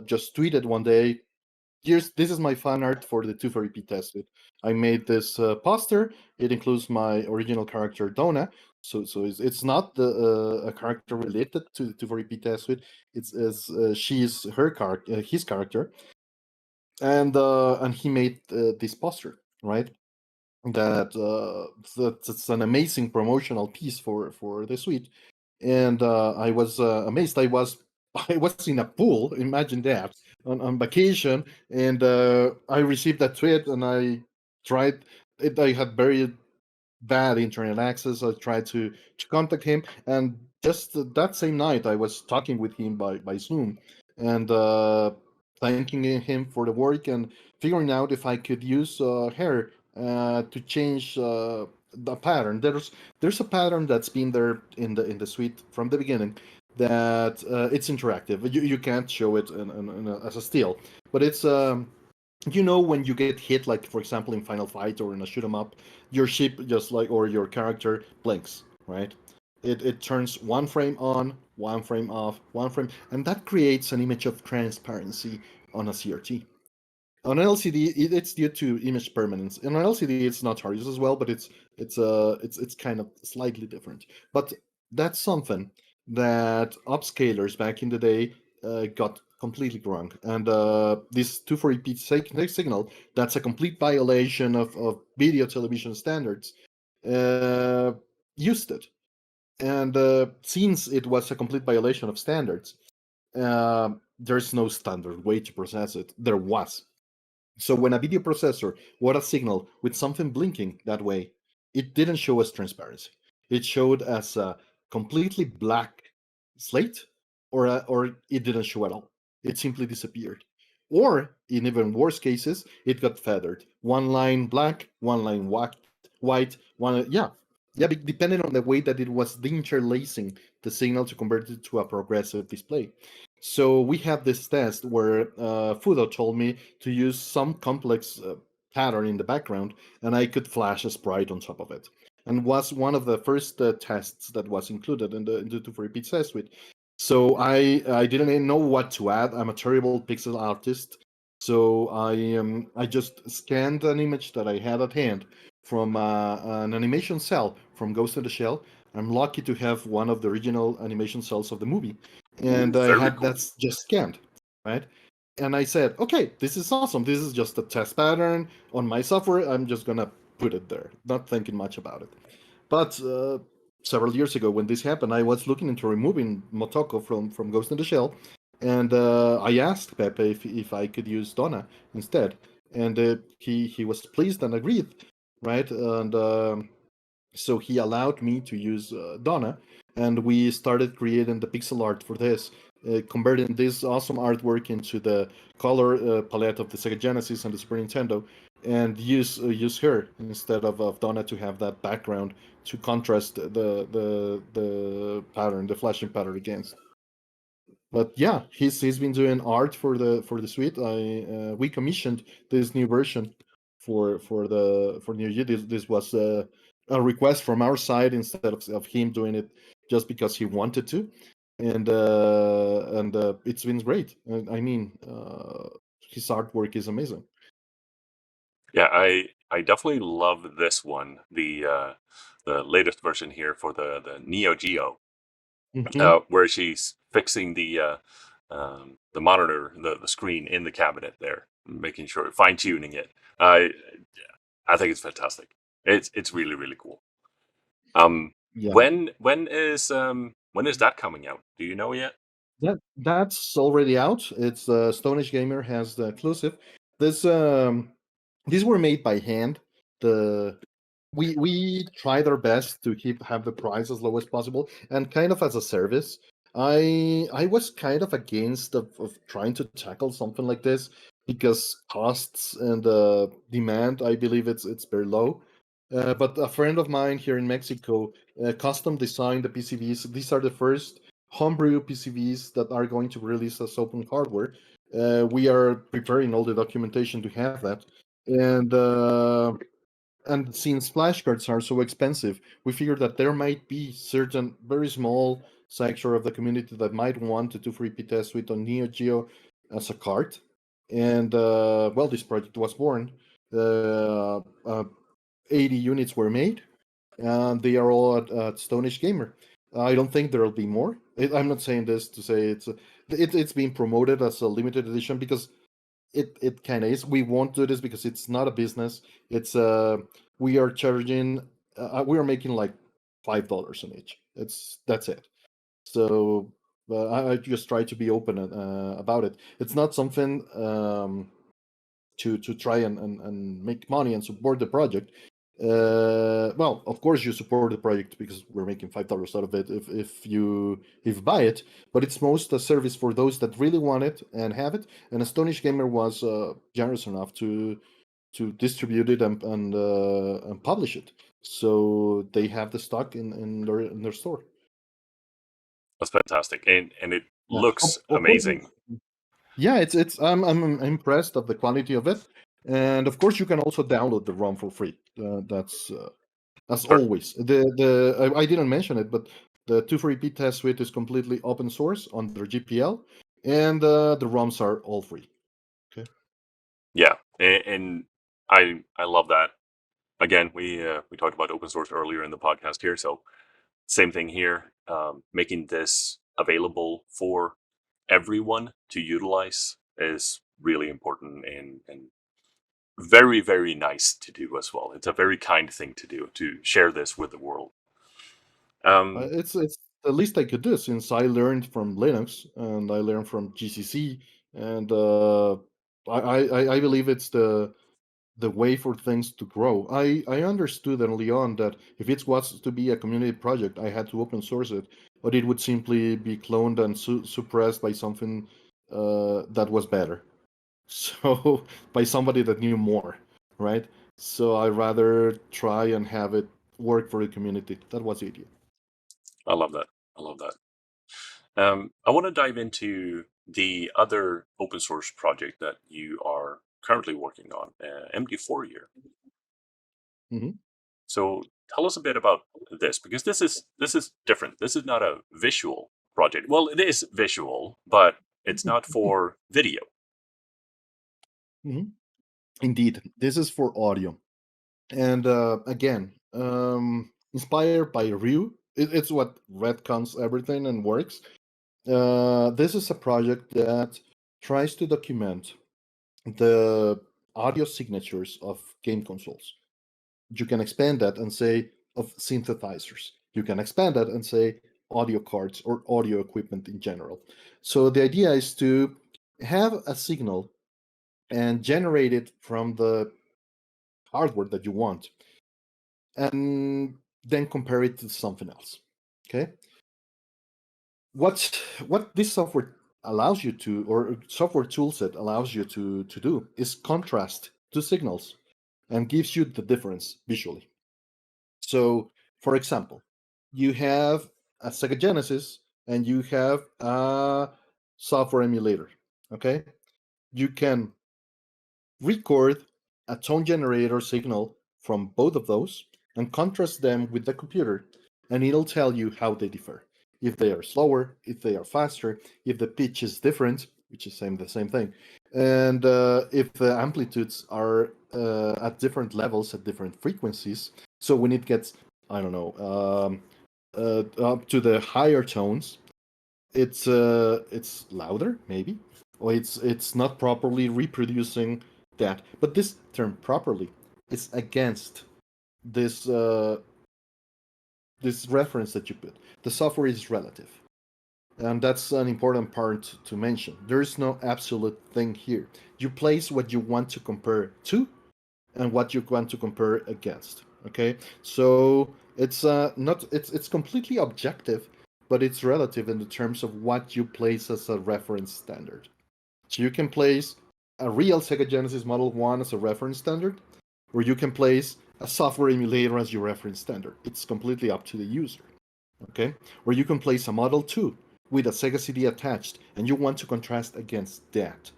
just tweeted one day, "Here's this is my fan art for the 2 for repeat test suite. I made this poster. It includes my original character Donna. So it's not a character related to the 2 for repeat test suite. She's her character, his character, and he made this poster, right? That's an amazing promotional piece for the suite, and I was amazed. I was in a pool. Imagine that, on vacation, and I received that tweet, and I tried it. I had very bad internet access. I tried to contact him, and just that same night, I was talking with him by Zoom, and thanking him for the work and figuring out if I could use her to change the pattern. There's a pattern that's been there in the suite from the beginning that it's interactive. You can't show it as a still, but it's when you get hit, like for example in Final Fight or in a shoot 'em up, your ship just like or your character blinks, right? It turns one frame on, one frame off, one frame, and that creates an image of transparency on a CRT. On an LCD, it's due to image permanence. In an LCD, it's notorious as well, but it's kind of slightly different. But that's something that upscalers back in the day got completely wrong. And this 240p signal, that's a complete violation of video television standards, uh, used it. And since it was a complete violation of standards, there's no standard way to process it. There was, so when a video processor got a signal with something blinking that way, it didn't show as transparency. It showed as a completely black slate, or it didn't show at all. It simply disappeared. Or in even worse cases, it got feathered. One line black, one line white, one yeah. Depending on the way that it was interlacing the signal to convert it to a progressive display. So we had this test where Fudo told me to use some complex pattern in the background, and I could flash a sprite on top of it. And was one of the first tests that was included in the 2 for repeat test suite. So I didn't know what to add. I'm a terrible pixel artist, so I just scanned an image that I had at hand from an animation cell from Ghost in the Shell. I'm lucky to have one of the original animation cells of the movie, Ooh, and I very had cool. that's just scanned, right? And I said, okay, this is awesome. This is just a test pattern on my software. I'm just gonna put it there, not thinking much about it. But several years ago, when this happened, I was looking into removing Motoko from Ghost in the Shell, and I asked Pepe if I could use Donna instead, and he was pleased and agreed, right? And so he allowed me to use Donna, and we started creating the pixel art for this, converting this awesome artwork into the color palette of the Sega Genesis and the Super Nintendo, and use her instead of Donna to have that background to contrast the pattern, the flashing pattern against. But yeah, he's been doing art for the suite. We commissioned this new version for New Year. This was a request from our side instead of him doing it just because he wanted to, and it's been great. I mean, his artwork is amazing. Yeah, I definitely love this one, the latest version here for the Neo Geo, Hmm. where she's fixing the monitor, the screen in the cabinet there, making sure fine tuning it. I think it's fantastic. It's really really cool. Yeah. When is that coming out? Do you know yet? That's already out. It's Stone Age Gamer has the exclusive. This these were made by hand. The we tried our best to have the price as low as possible, and kind of as a service. I was kind of against of trying to tackle something like this because costs and demand, I believe it's very low. But a friend of mine here in Mexico custom designed the PCBs. These are the first homebrew PCBs that are going to release as open hardware. We are preparing all the documentation to have that, and since flashcards are so expensive, we figured that there might be certain very small sector of the community that might want a 2 free test suite on Neo Geo as a card. And well, this project was born. Uh, uh, 80 units were made, and they are all at Stone Age Gamer. I don't think there'll be more. I'm not saying this to say it's being promoted as a limited edition because it kind of is. We won't do this because it's not a business. It's we are charging we are making like $5 on each. That's it. So I just try to be open about it. It's not something to try and make money and support the project. Well, of course you support the project because we're making $5 out of it if you buy it. But it's most a service for those that really want it and have it. And Astonish Gamer was generous enough to distribute it and publish it, so they have the stock in their store. That's fantastic, and it Yeah, looks of course. amazing. Yeah, it's I'm impressed of the quality of it, and of course you can also download the ROM for free. That's as Sure. always. I didn't mention it, but the 2 free test suite is completely open source under GPL, and the ROMs are all free. Okay. Yeah, and I love that. Again, we talked about open source earlier in the podcast here, so same thing here. Making this available for everyone to utilize is really important and very nice to do as well. It's a very kind thing to do to share this with the world. Um, It's the least I could do since I learned from Linux and I learned from GCC, and I believe it's the way for things to grow. I understood early on that if it was to be a community project, I had to open source it, but it would simply be cloned and suppressed by something that was better. So by somebody that knew more, right? So I rather try and have it work for the community. That was the idea. I love that. I love that. I want to dive into the other open source project that you are currently working on, MD Fourier. Hmm. So tell us a bit about this because this is different. This is not a visual project. Well, it is visual, but it's not for video. Hmm. Indeed, this is for audio. And again, inspired by Ryu, it's what retcons everything and works. This is a project that tries to document the audio signatures of game consoles. You can expand that and say of synthesizers. You can expand that and say audio cards or audio equipment in general. So the idea is to have a signal and generate it from the hardware that you want and then compare it to something else. Okay. What this software allows you to, or software toolset allows you to do, is contrast two signals and gives you the difference visually. So, for example, you have a Sega Genesis and you have a software emulator. Okay, you can record a tone generator signal from both of those and contrast them with the computer, and it'll tell you how they differ. If they are slower, if they are faster, if the pitch is different, which is the same thing, and if the amplitudes are at different levels at different frequencies. So when it gets, I don't know, up to the higher tones, it's louder maybe, or it's not properly reproducing that. But this term properly is against this this reference that you put. The software is relative, and that's an important part to mention. There's no absolute thing here. You place what you want to compare to and what you want to compare against. Okay, so it's not it's completely objective, but it's relative in the terms of what you place as a reference standard. So you can place a real Sega Genesis Model 1 as a reference standard, or you can place a software emulator as your reference standard. It's completely up to the user. Okay, or you can place a Model 2 with a Sega CD attached, and you want to contrast against that.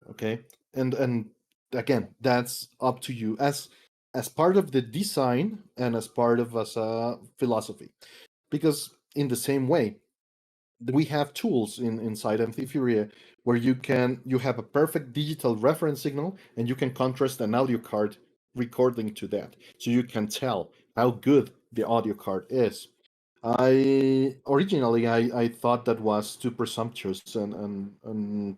Okay, and again, that's up to you as part of the design and as part of as a philosophy, because in the same way, we have tools inside MT Fourier where you have a perfect digital reference signal and you can contrast an audio card recording to that, so you can tell how good the audio card is. I originally I thought that was too presumptuous and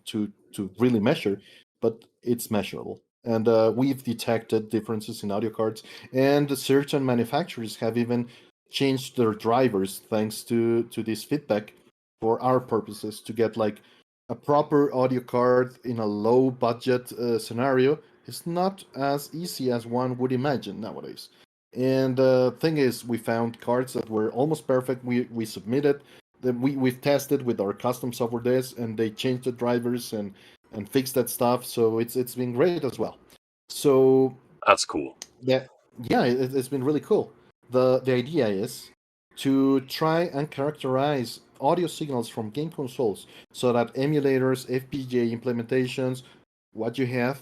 to really measure, but it's measurable. And we've detected differences in audio cards, and certain manufacturers have even changed their drivers thanks to this feedback for our purposes to get like a proper audio card in a low budget scenario. Is not as easy as one would imagine nowadays. And the thing is, we found cards that were almost perfect. We submitted, then we've tested with our custom software desk, and they changed the drivers and fixed that stuff. So it's been great as well. So That's cool. yeah, yeah, it's been really cool. The idea is to try and characterize audio signals from game consoles so that emulators, FPGA implementations, what you have,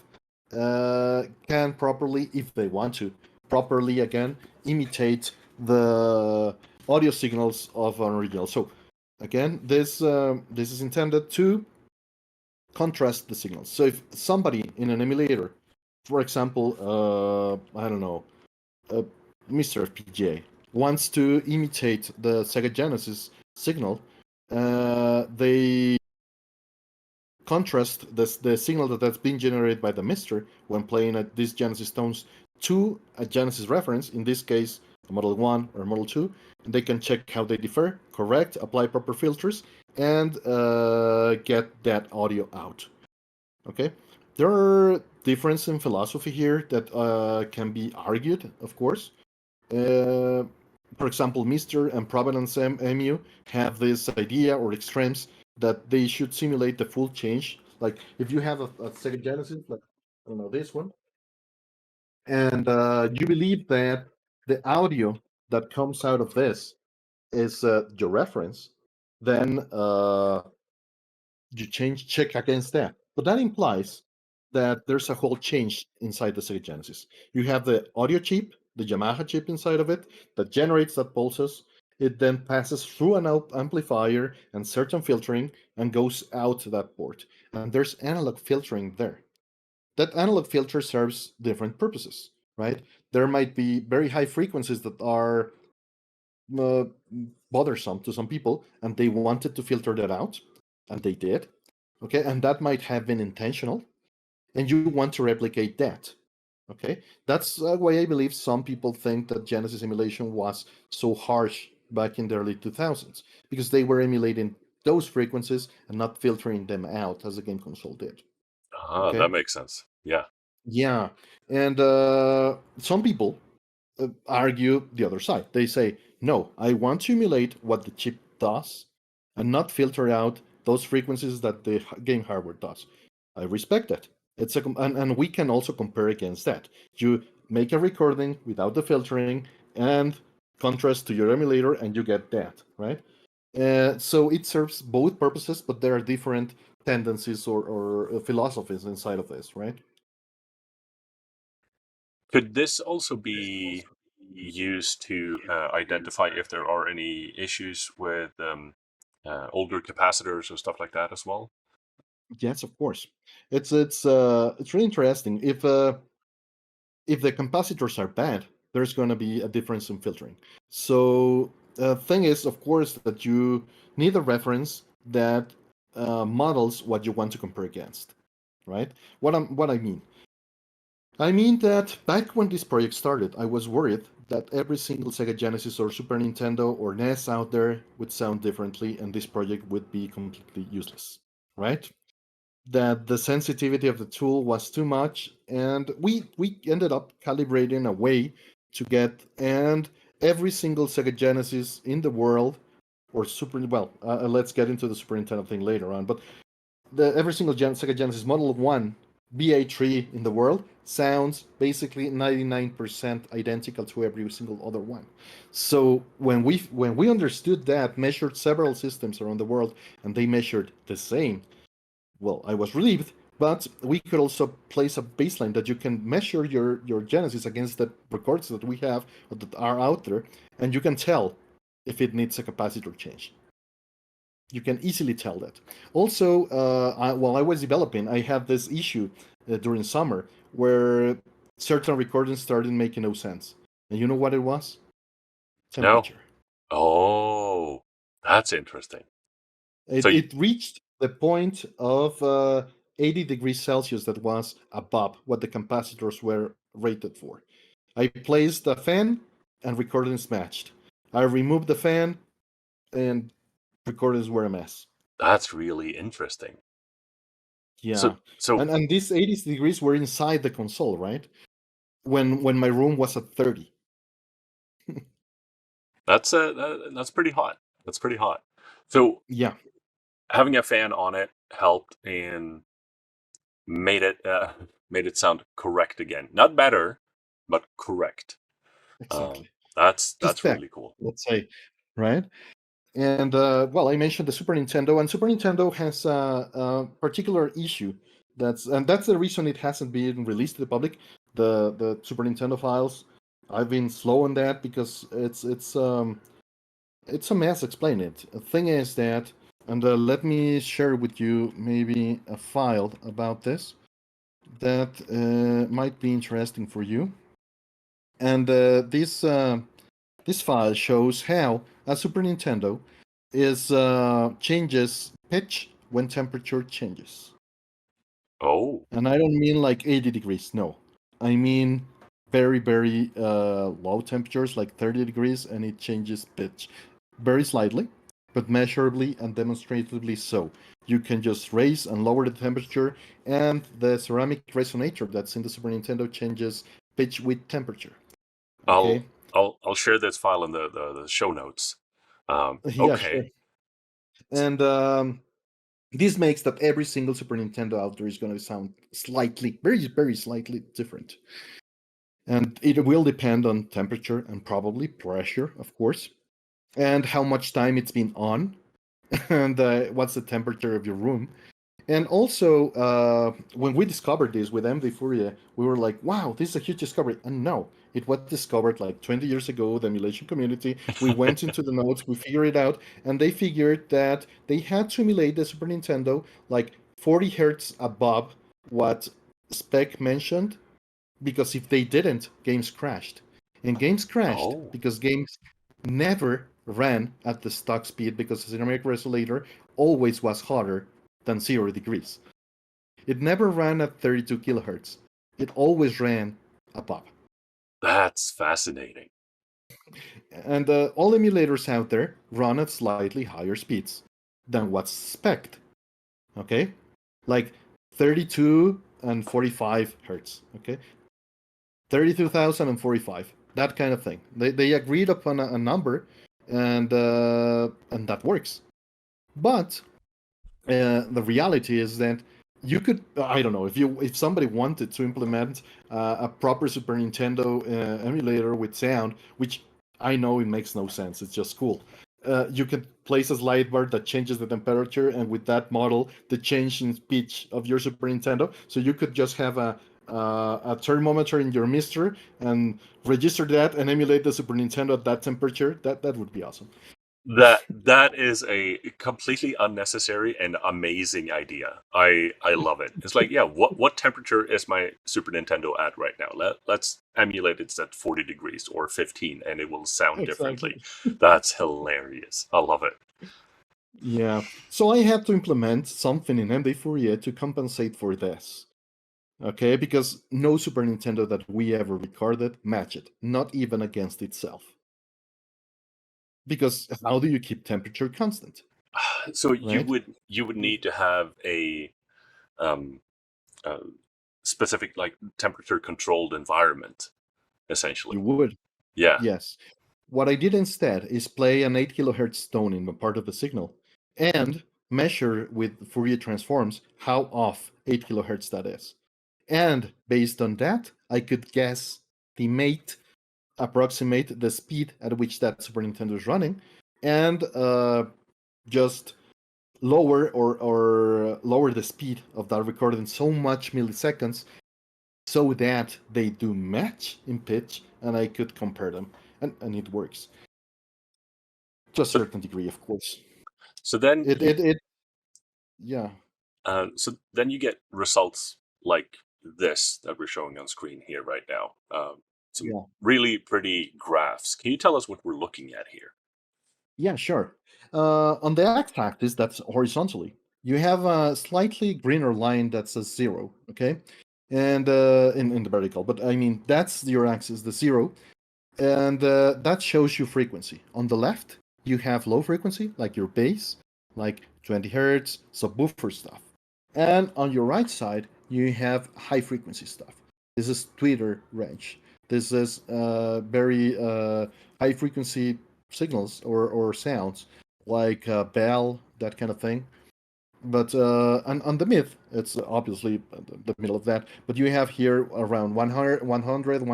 can properly, if they want to, properly again imitate the audio signals of an original. So again, this is intended to contrast the signals. So if somebody in an emulator, for example, I don't know, uh, Mr. FPGA wants to imitate the Sega Genesis signal, they contrast the signal that's being generated by the Mister when playing at these Genesis tones to a Genesis reference, in this case, a Model 1 or Model 2, and they can check how they differ, correct, apply proper filters, and get that audio out. Okay? There are differences in philosophy here that can be argued, of course. Uh, for example, Mister and Provenance MU have this idea or extremes that they should simulate the full change. Like if you have a Sega Genesis, like I don't know this one, and you believe that the audio that comes out of this is your reference, then you check against that. But that implies that there's a whole change inside the Sega Genesis. You have the audio chip, the Yamaha chip inside of it that generates that pulses. It then passes through an amplifier and certain filtering and goes out to that port. And there's analog filtering there. That analog filter serves different purposes, right? There might be very high frequencies that are uh, bothersome to some people, and they wanted to filter that out, and they did. Okay, and that might have been intentional, and you want to replicate that. Okay, that's why I believe some people think that Genesis emulation was so harsh back in the early 2000s because they were emulating those frequencies and not filtering them out as the game console did. Ah, Okay, that makes sense. Yeah. yeah, and some people argue the other side. They say, no, I want to emulate what the chip does and not filter out those frequencies that the game hardware does. I respect that. And we can also compare against that. You make a recording without the filtering and contrast to your emulator, and you get that, right? So it serves both purposes, but there are different tendencies or philosophies inside of this, right? Could this also be used to identify if there are any issues with older capacitors or stuff like that as well? Yes, of course. It's really interesting. If the capacitors are bad, there's going to be a difference in filtering. So thing is, of course, that you need a reference that models what you want to compare against, right? What I mean. I mean that back when this project started, I was worried that every single Sega Genesis or Super Nintendo or NES out there would sound differently, and this project would be completely useless, right? That the sensitivity of the tool was too much, and we ended up calibrating a way to get and every single Sega Genesis in the world or Super well, let's get into the Super Nintendo thing later on, but every single Sega Genesis Model 1 BA3 in the world sounds basically 99% identical to every single other one. So when we understood that, measured several systems around the world, and they measured the same, well, I was relieved, but we could also place a baseline that you can measure your Genesis against the records that we have that are out there, and you can tell if it needs a capacitor change. You can easily tell that. Also, while I was developing, I had this issue during summer where certain recordings started making no sense. And you know what it was? No. Temperature. Oh, that's interesting. So It reached the point of 80 degrees Celsius that was above what the capacitors were rated for. I placed the fan and recordings matched. I removed the fan and recordings were a mess. that's really interesting. So Yeah. so And these 80 degrees were inside the console, right? When my room was at 30. that's pretty hot. That's pretty hot. So Yeah, having a fan on it helped and made it made it sound correct again. Not better, but correct. exactly. Just That's that, really cool. let's say, right? And well, I mentioned the Super Nintendo, and Super Nintendo has a particular issue. That's the reason it hasn't been released to the public. The Super Nintendo files. I've been slow on that because it's a mess. Explain it. The thing is that, and let me share with you maybe a file about this that might be interesting for you. And this file shows how a Super Nintendo is changes pitch when temperature changes. Oh, And I don't mean like 80 degrees. No, I mean very very low temperatures, like 30 degrees, and it changes pitch very slightly, but measurably and demonstratively so. You can just raise and lower the temperature, and the ceramic resonator that's in the Super Nintendo changes pitch with temperature. Okay. I'll share this file in the show notes. Yeah, sure. Okay. And this makes that every single Super Nintendo out there is going to sound slightly, very, very slightly different. And it will depend on temperature and probably pressure, of course, and how much time it's been on, and what's the temperature of your room. And also, when we discovered this with MD Fourier, we were like, wow, this is a huge discovery. And no, it was discovered like 20 years ago, the emulation community. We went into the notes, we figured it out, and they figured that they had to emulate the Super Nintendo like 40 hertz above what spec mentioned, because if they didn't, games crashed. And games crashed Oh, because games never ran at the stock speed because the cinematic resonator always was hotter than 0 degrees. It never ran at 32 kilohertz. It always ran above. that's fascinating. And all emulators out there run at slightly higher speeds than what's spec'd. Okay? Like 32 and 45 hertz. Okay? 32,045. That kind of thing. They agreed upon a number, and that works. But the reality is that you could, I don't know, if somebody wanted to implement a proper Super Nintendo emulator with sound, which I know it makes no sense, it's just cool. You could place a slide bar that changes the temperature, and with that model the change in pitch of your Super Nintendo, so you could just have a thermometer in your mister and register that and emulate the Super Nintendo at that temperature. That would be awesome. That is a completely unnecessary and amazing idea. I love it. It's like, yeah, what temperature is my Super Nintendo at right now? Let's emulate it at 40 degrees or 15 and it will sound differently. Exactly. That's hilarious. I love it. Yeah. So I had to implement something in MD Fourier to compensate for this. Okay, because no Super Nintendo that we ever recorded matched it, not even against itself. Because how do you keep temperature constant, So right? you would need to have um, a specific like temperature controlled environment essentially. You would, Yeah. yes. What I did instead is play an 8 kilohertz tone in a part of the signal and measure with Fourier transforms how off 8 kilohertz that is. And based on that, I could guess the mate approximate the speed at which that Super Nintendo is running, and just lower lower the speed of that recording so much milliseconds so that they do match in pitch, and I could compare them, and it works. to a So certain degree, of course. so then It you it it yeah. you get results like this that we're showing on screen here right now. Some Yeah. really pretty graphs. Can you tell us what we're looking at here? Yeah, sure. On the x-axis, that's horizontally. You have a slightly greener line that says zero, okay? And in the vertical, but I mean, that's your axis, the zero. And that shows you frequency. On the left, you have low frequency, like your bass, like 20 hertz, subwoofer stuff. And on your right side, you have high frequency stuff. This is tweeter range. This is very high frequency signals or sounds, like bell, that kind of thing. But on the myth, it's obviously the middle of that. But you have here around 100, 1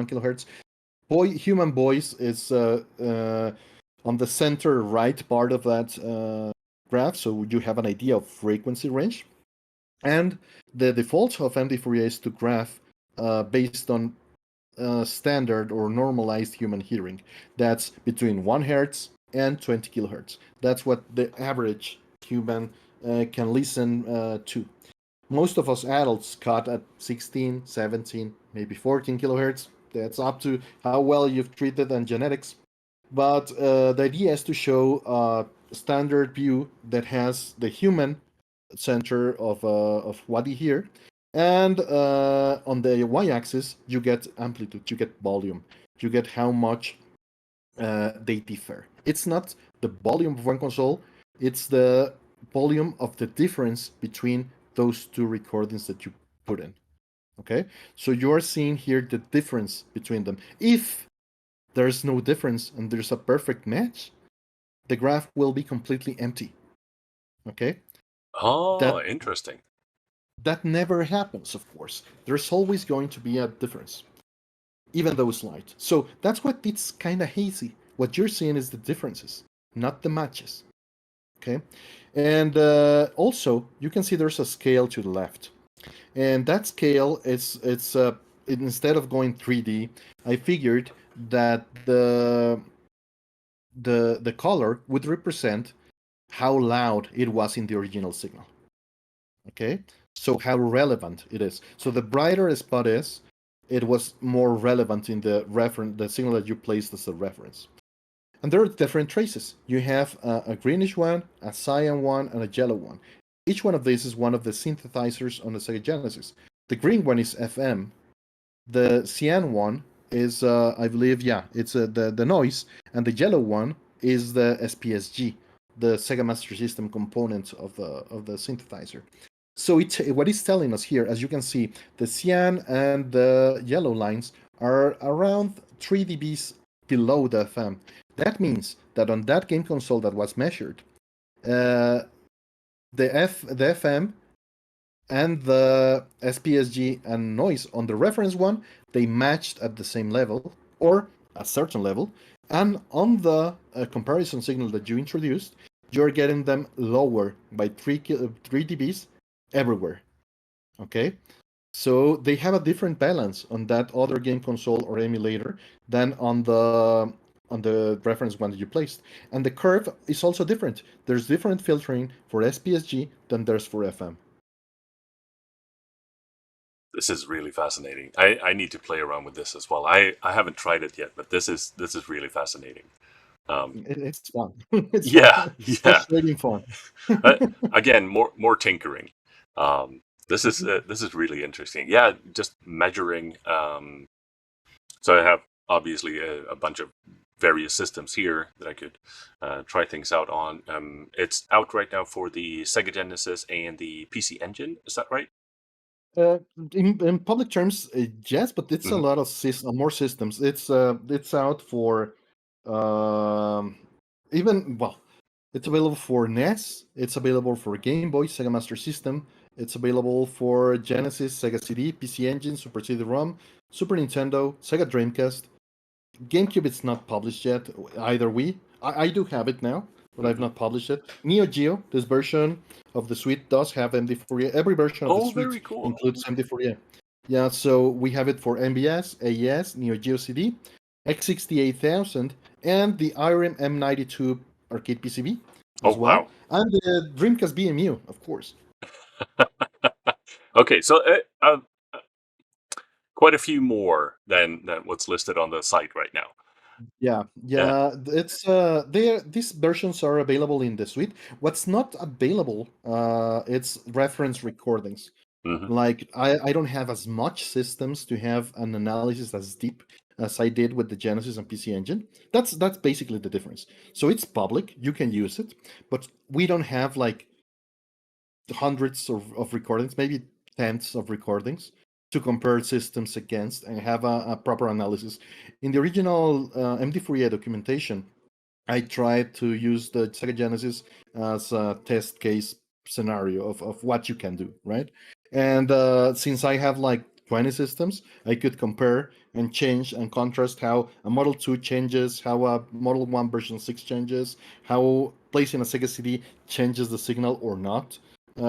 kilohertz. Human voice is on the center right part of that graph, so you have an idea of frequency range. And the default of MD Fourier is to graph based on standard or normalized human hearing. That's between 1 hertz and 20 kilohertz. That's what the average human can listen to. Most of us adults cut at 16, 17, maybe 14 kilohertz. That's up to how well you've treated and genetics. But the idea is to show a standard view that has the human center of what you hear. And on the y-axis, you get amplitude, you get volume, you get how much they differ. It's not the volume of one console, it's the volume of the difference between those two recordings that you put in. Okay? So you're seeing here the difference between them. If there's no difference and there's a perfect match, the graph will be completely empty. Okay? Oh, That interesting. that never happens, of course. There's always going to be a difference, even though slight. So that's what it's kind of hazy. What you're seeing is the differences, not the matches. Okay, and also you can see there's a scale to the left, and that scale it's instead of going 3D, I figured that the color would represent how loud it was in the original signal. Okay, so how relevant it is. So the brighter a spot is, it was more relevant in the signal that you placed as a reference. And there are different traces. You have a greenish one, a cyan one, and a yellow one. Each one of these is one of the synthesizers on the Sega Genesis. The green one is FM. The cyan one is, I believe, yeah, it's the noise, and the yellow one is the SPSG, the Sega Master System component of the synthesizer. So what it's telling us here, as you can see, the cyan and the yellow lines are around 3 dBs below the FM. That means that on that game console that was measured, uh, the FM and the SPSG and noise on the reference one, they matched at the same level or a certain level. And on the comparison signal that you introduced, you're getting them lower by 3 dBs everywhere. Okay? So they have a different balance on that other game console or emulator than on the reference one that you placed. And the curve is also different. There's different filtering for SPSG than there's for FM. This is really fascinating. I need to play around with this as well. I haven't tried it yet, but this is really fascinating. Um, It's fun. It's fun. yeah, It's yeah. frustrating fun. Uh, Again, more tinkering. This is really interesting. Yeah, just measuring. So I have obviously a bunch of various systems here that I could try things out on. It's out right now for the Sega Genesis and the PC Engine. Is that right? Uh, in public terms, yes, but it's a Hmm. lot of more systems. It's out for um, even well, it's available for NES. It's available for Game Boy, Sega Master System. It's available for Genesis, Sega CD, PC Engine, Super CD-ROM, Super Nintendo, Sega Dreamcast, GameCube. It's not published yet. Either I do have it now, but I've Hmm. not published it. Neo Geo, this version of the suite does have MD Fourier. Every version of the Oh, suite very cool. includes MD Fourier. Yeah, so we have it for MBS, AES, Neo Geo CD, X68000, and the IRIM M92 arcade PCB Oh as well, wow. and the Dreamcast BMU, of course. Okay, so quite a few more than what's listed on the site right now. Yeah, Yeah. yeah, it's there. These versions are available in the suite. What's not available, it's reference recordings. Hmm. Like I don't have as much systems to have an analysis as deep as I did with the Genesis and PC Engine. That's basically the difference. So it's public, you can use it, but we don't have like hundreds of recordings, maybe tens of recordings to compare systems against and have a proper analysis. In the original MD Fourier documentation, I tried to use the Sega Genesis as a test case scenario of what you can do, right? And since I have like 20 systems, I could compare and change and contrast how a Model 2 changes, how a Model 1 version 6 changes, how placing a Sega CD changes the signal or not,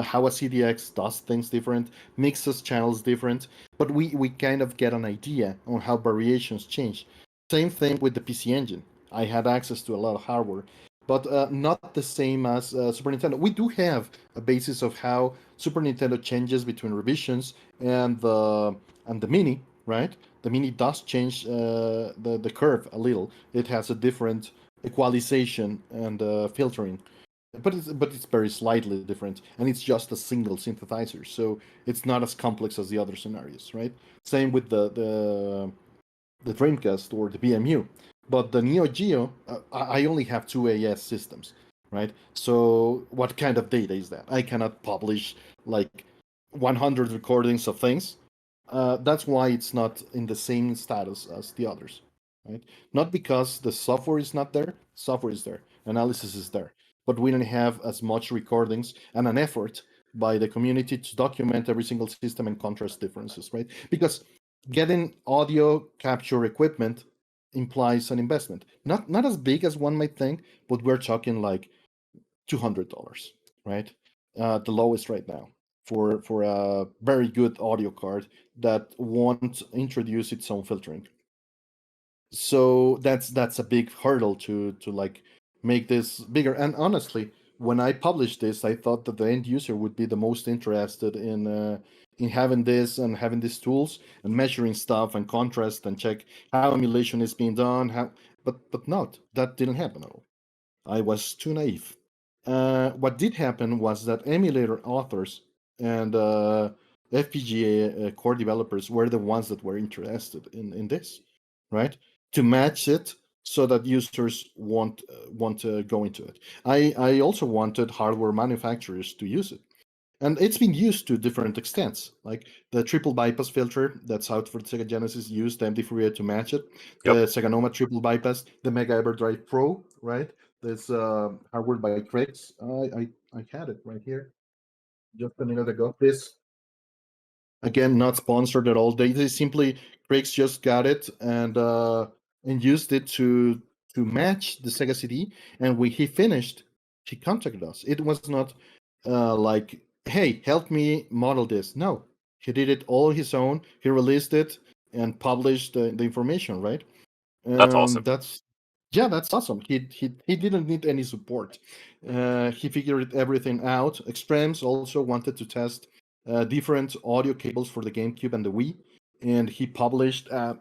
how a CDX does things different, mixes channels different, but we kind of get an idea on how variations change. Same thing with the PC Engine. I had access to a lot of hardware, but not the same as Super Nintendo. We do have a basis of how Super Nintendo changes between revisions and the Mini, right? The Mini does change the curve a little. It has a different equalization and filtering, but it's very slightly different, and it's just a single synthesizer, so it's not as complex as the other scenarios, right? Same with the Dreamcast or the BMU. But the Neo Geo, I only have two AS systems, right? So what kind of data is that? I cannot publish like 100 recordings of things. That's why it's not in the same status as the others, right? Not because the software is not there. Software is there. Analysis is there. But we don't have as much recordings and an effort by the community to document every single system and contrast differences, right? Because getting audio capture equipment implies an investment. Not as big as one might think, but we're talking like $200, right? The lowest right now for a very good audio card that won't introduce its own filtering. So that's a big hurdle to like make this bigger. And honestly, when I published this, I thought that the end user would be the most interested in having this and having these tools and measuring stuff and contrast and check how emulation is being done. How, but not that didn't happen at all. I was too naive. What did happen was that emulator authors and FPGA core developers were the ones that were interested in this, right? To match it so that users want to go into it. I also wanted hardware manufacturers to use it, and it's been used to different extents. Like the triple bypass filter that's out for the Sega Genesis used MD Fourier to match it. Yep. The Sega Noma triple bypass, the Mega Everdrive Pro, right? This hardware by Crix. I had it right here just a minute ago. This again, not sponsored at all. They simply Crix just got it and used it to match the Sega CD. And when he finished, he contacted us. It was not like, "Hey, help me model this." No, he did it all his own. He released it and published the information. Right. That's awesome. That's yeah, that's awesome. He didn't need any support. He figured everything out. Extremes also wanted to test different audio cables for the GameCube and the Wii, and he published a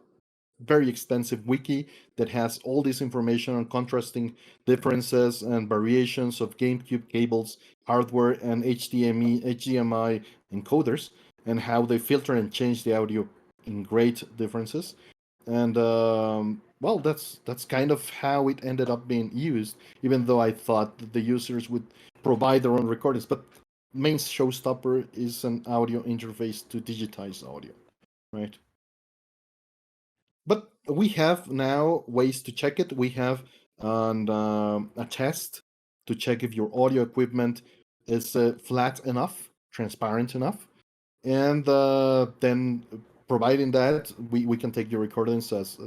very extensive wiki that has all this information on contrasting differences and variations of GameCube cables, hardware, and HDMI encoders, and how they filter and change the audio in great differences. And well, that's kind of how it ended up being used, even though I thought that the users would provide their own recordings. But main showstopper is an audio interface to digitize audio, right? But we have now ways to check it. We have a test to check if your audio equipment is flat enough, transparent enough, and then providing that, we can take your recordings as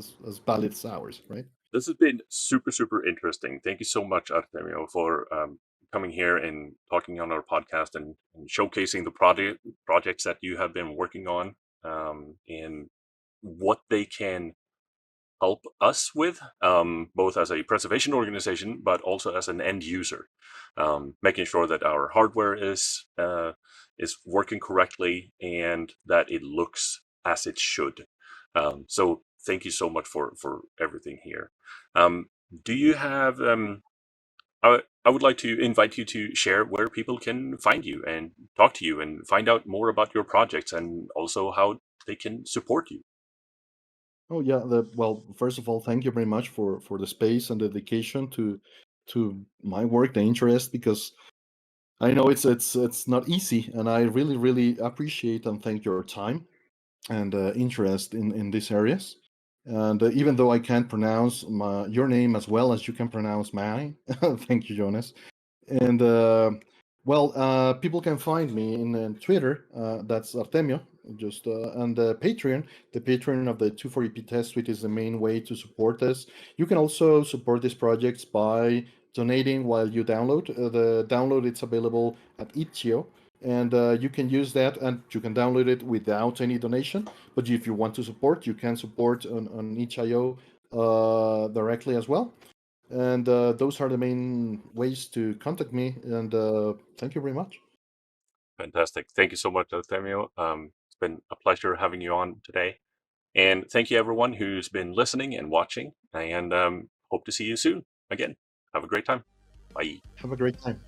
valid as ours, right? This has been super, super interesting. Thank you so much, Artemio, for coming here and talking on our podcast and showcasing the projects that you have been working on and what they can help us with, both as a preservation organization, but also as an end user, making sure that our hardware is working correctly and that it looks as it should. So thank you so much for everything here. Um, do you have? I would like to invite you to share where people can find you and talk to you and find out more about your projects and also how they can support you. Oh yeah, well, first of all, thank you very much for the space and dedication to my work, the interest, because I know it's not easy, and I really appreciate and thank your time and interest in these areas. And even though I can't pronounce your name as well as you can pronounce mine, thank you, Jonas. And well, people can find me in Twitter. That's Artemio. Just and Patreon. The Patreon of the 240p Test Suite is the main way to support us. You can also support these projects by donating while you download. The download it's available at itch.io, and you can use that, and you can download it without any donation. But if you want to support, you can support on itch.io directly as well. And those are the main ways to contact me. And thank you very much. Fantastic. Thank you so much, Artemio. It's been a pleasure having you on today. And thank you, everyone who's been listening and watching. And hope to see you soon again. Have a great time. Bye. Have a great time.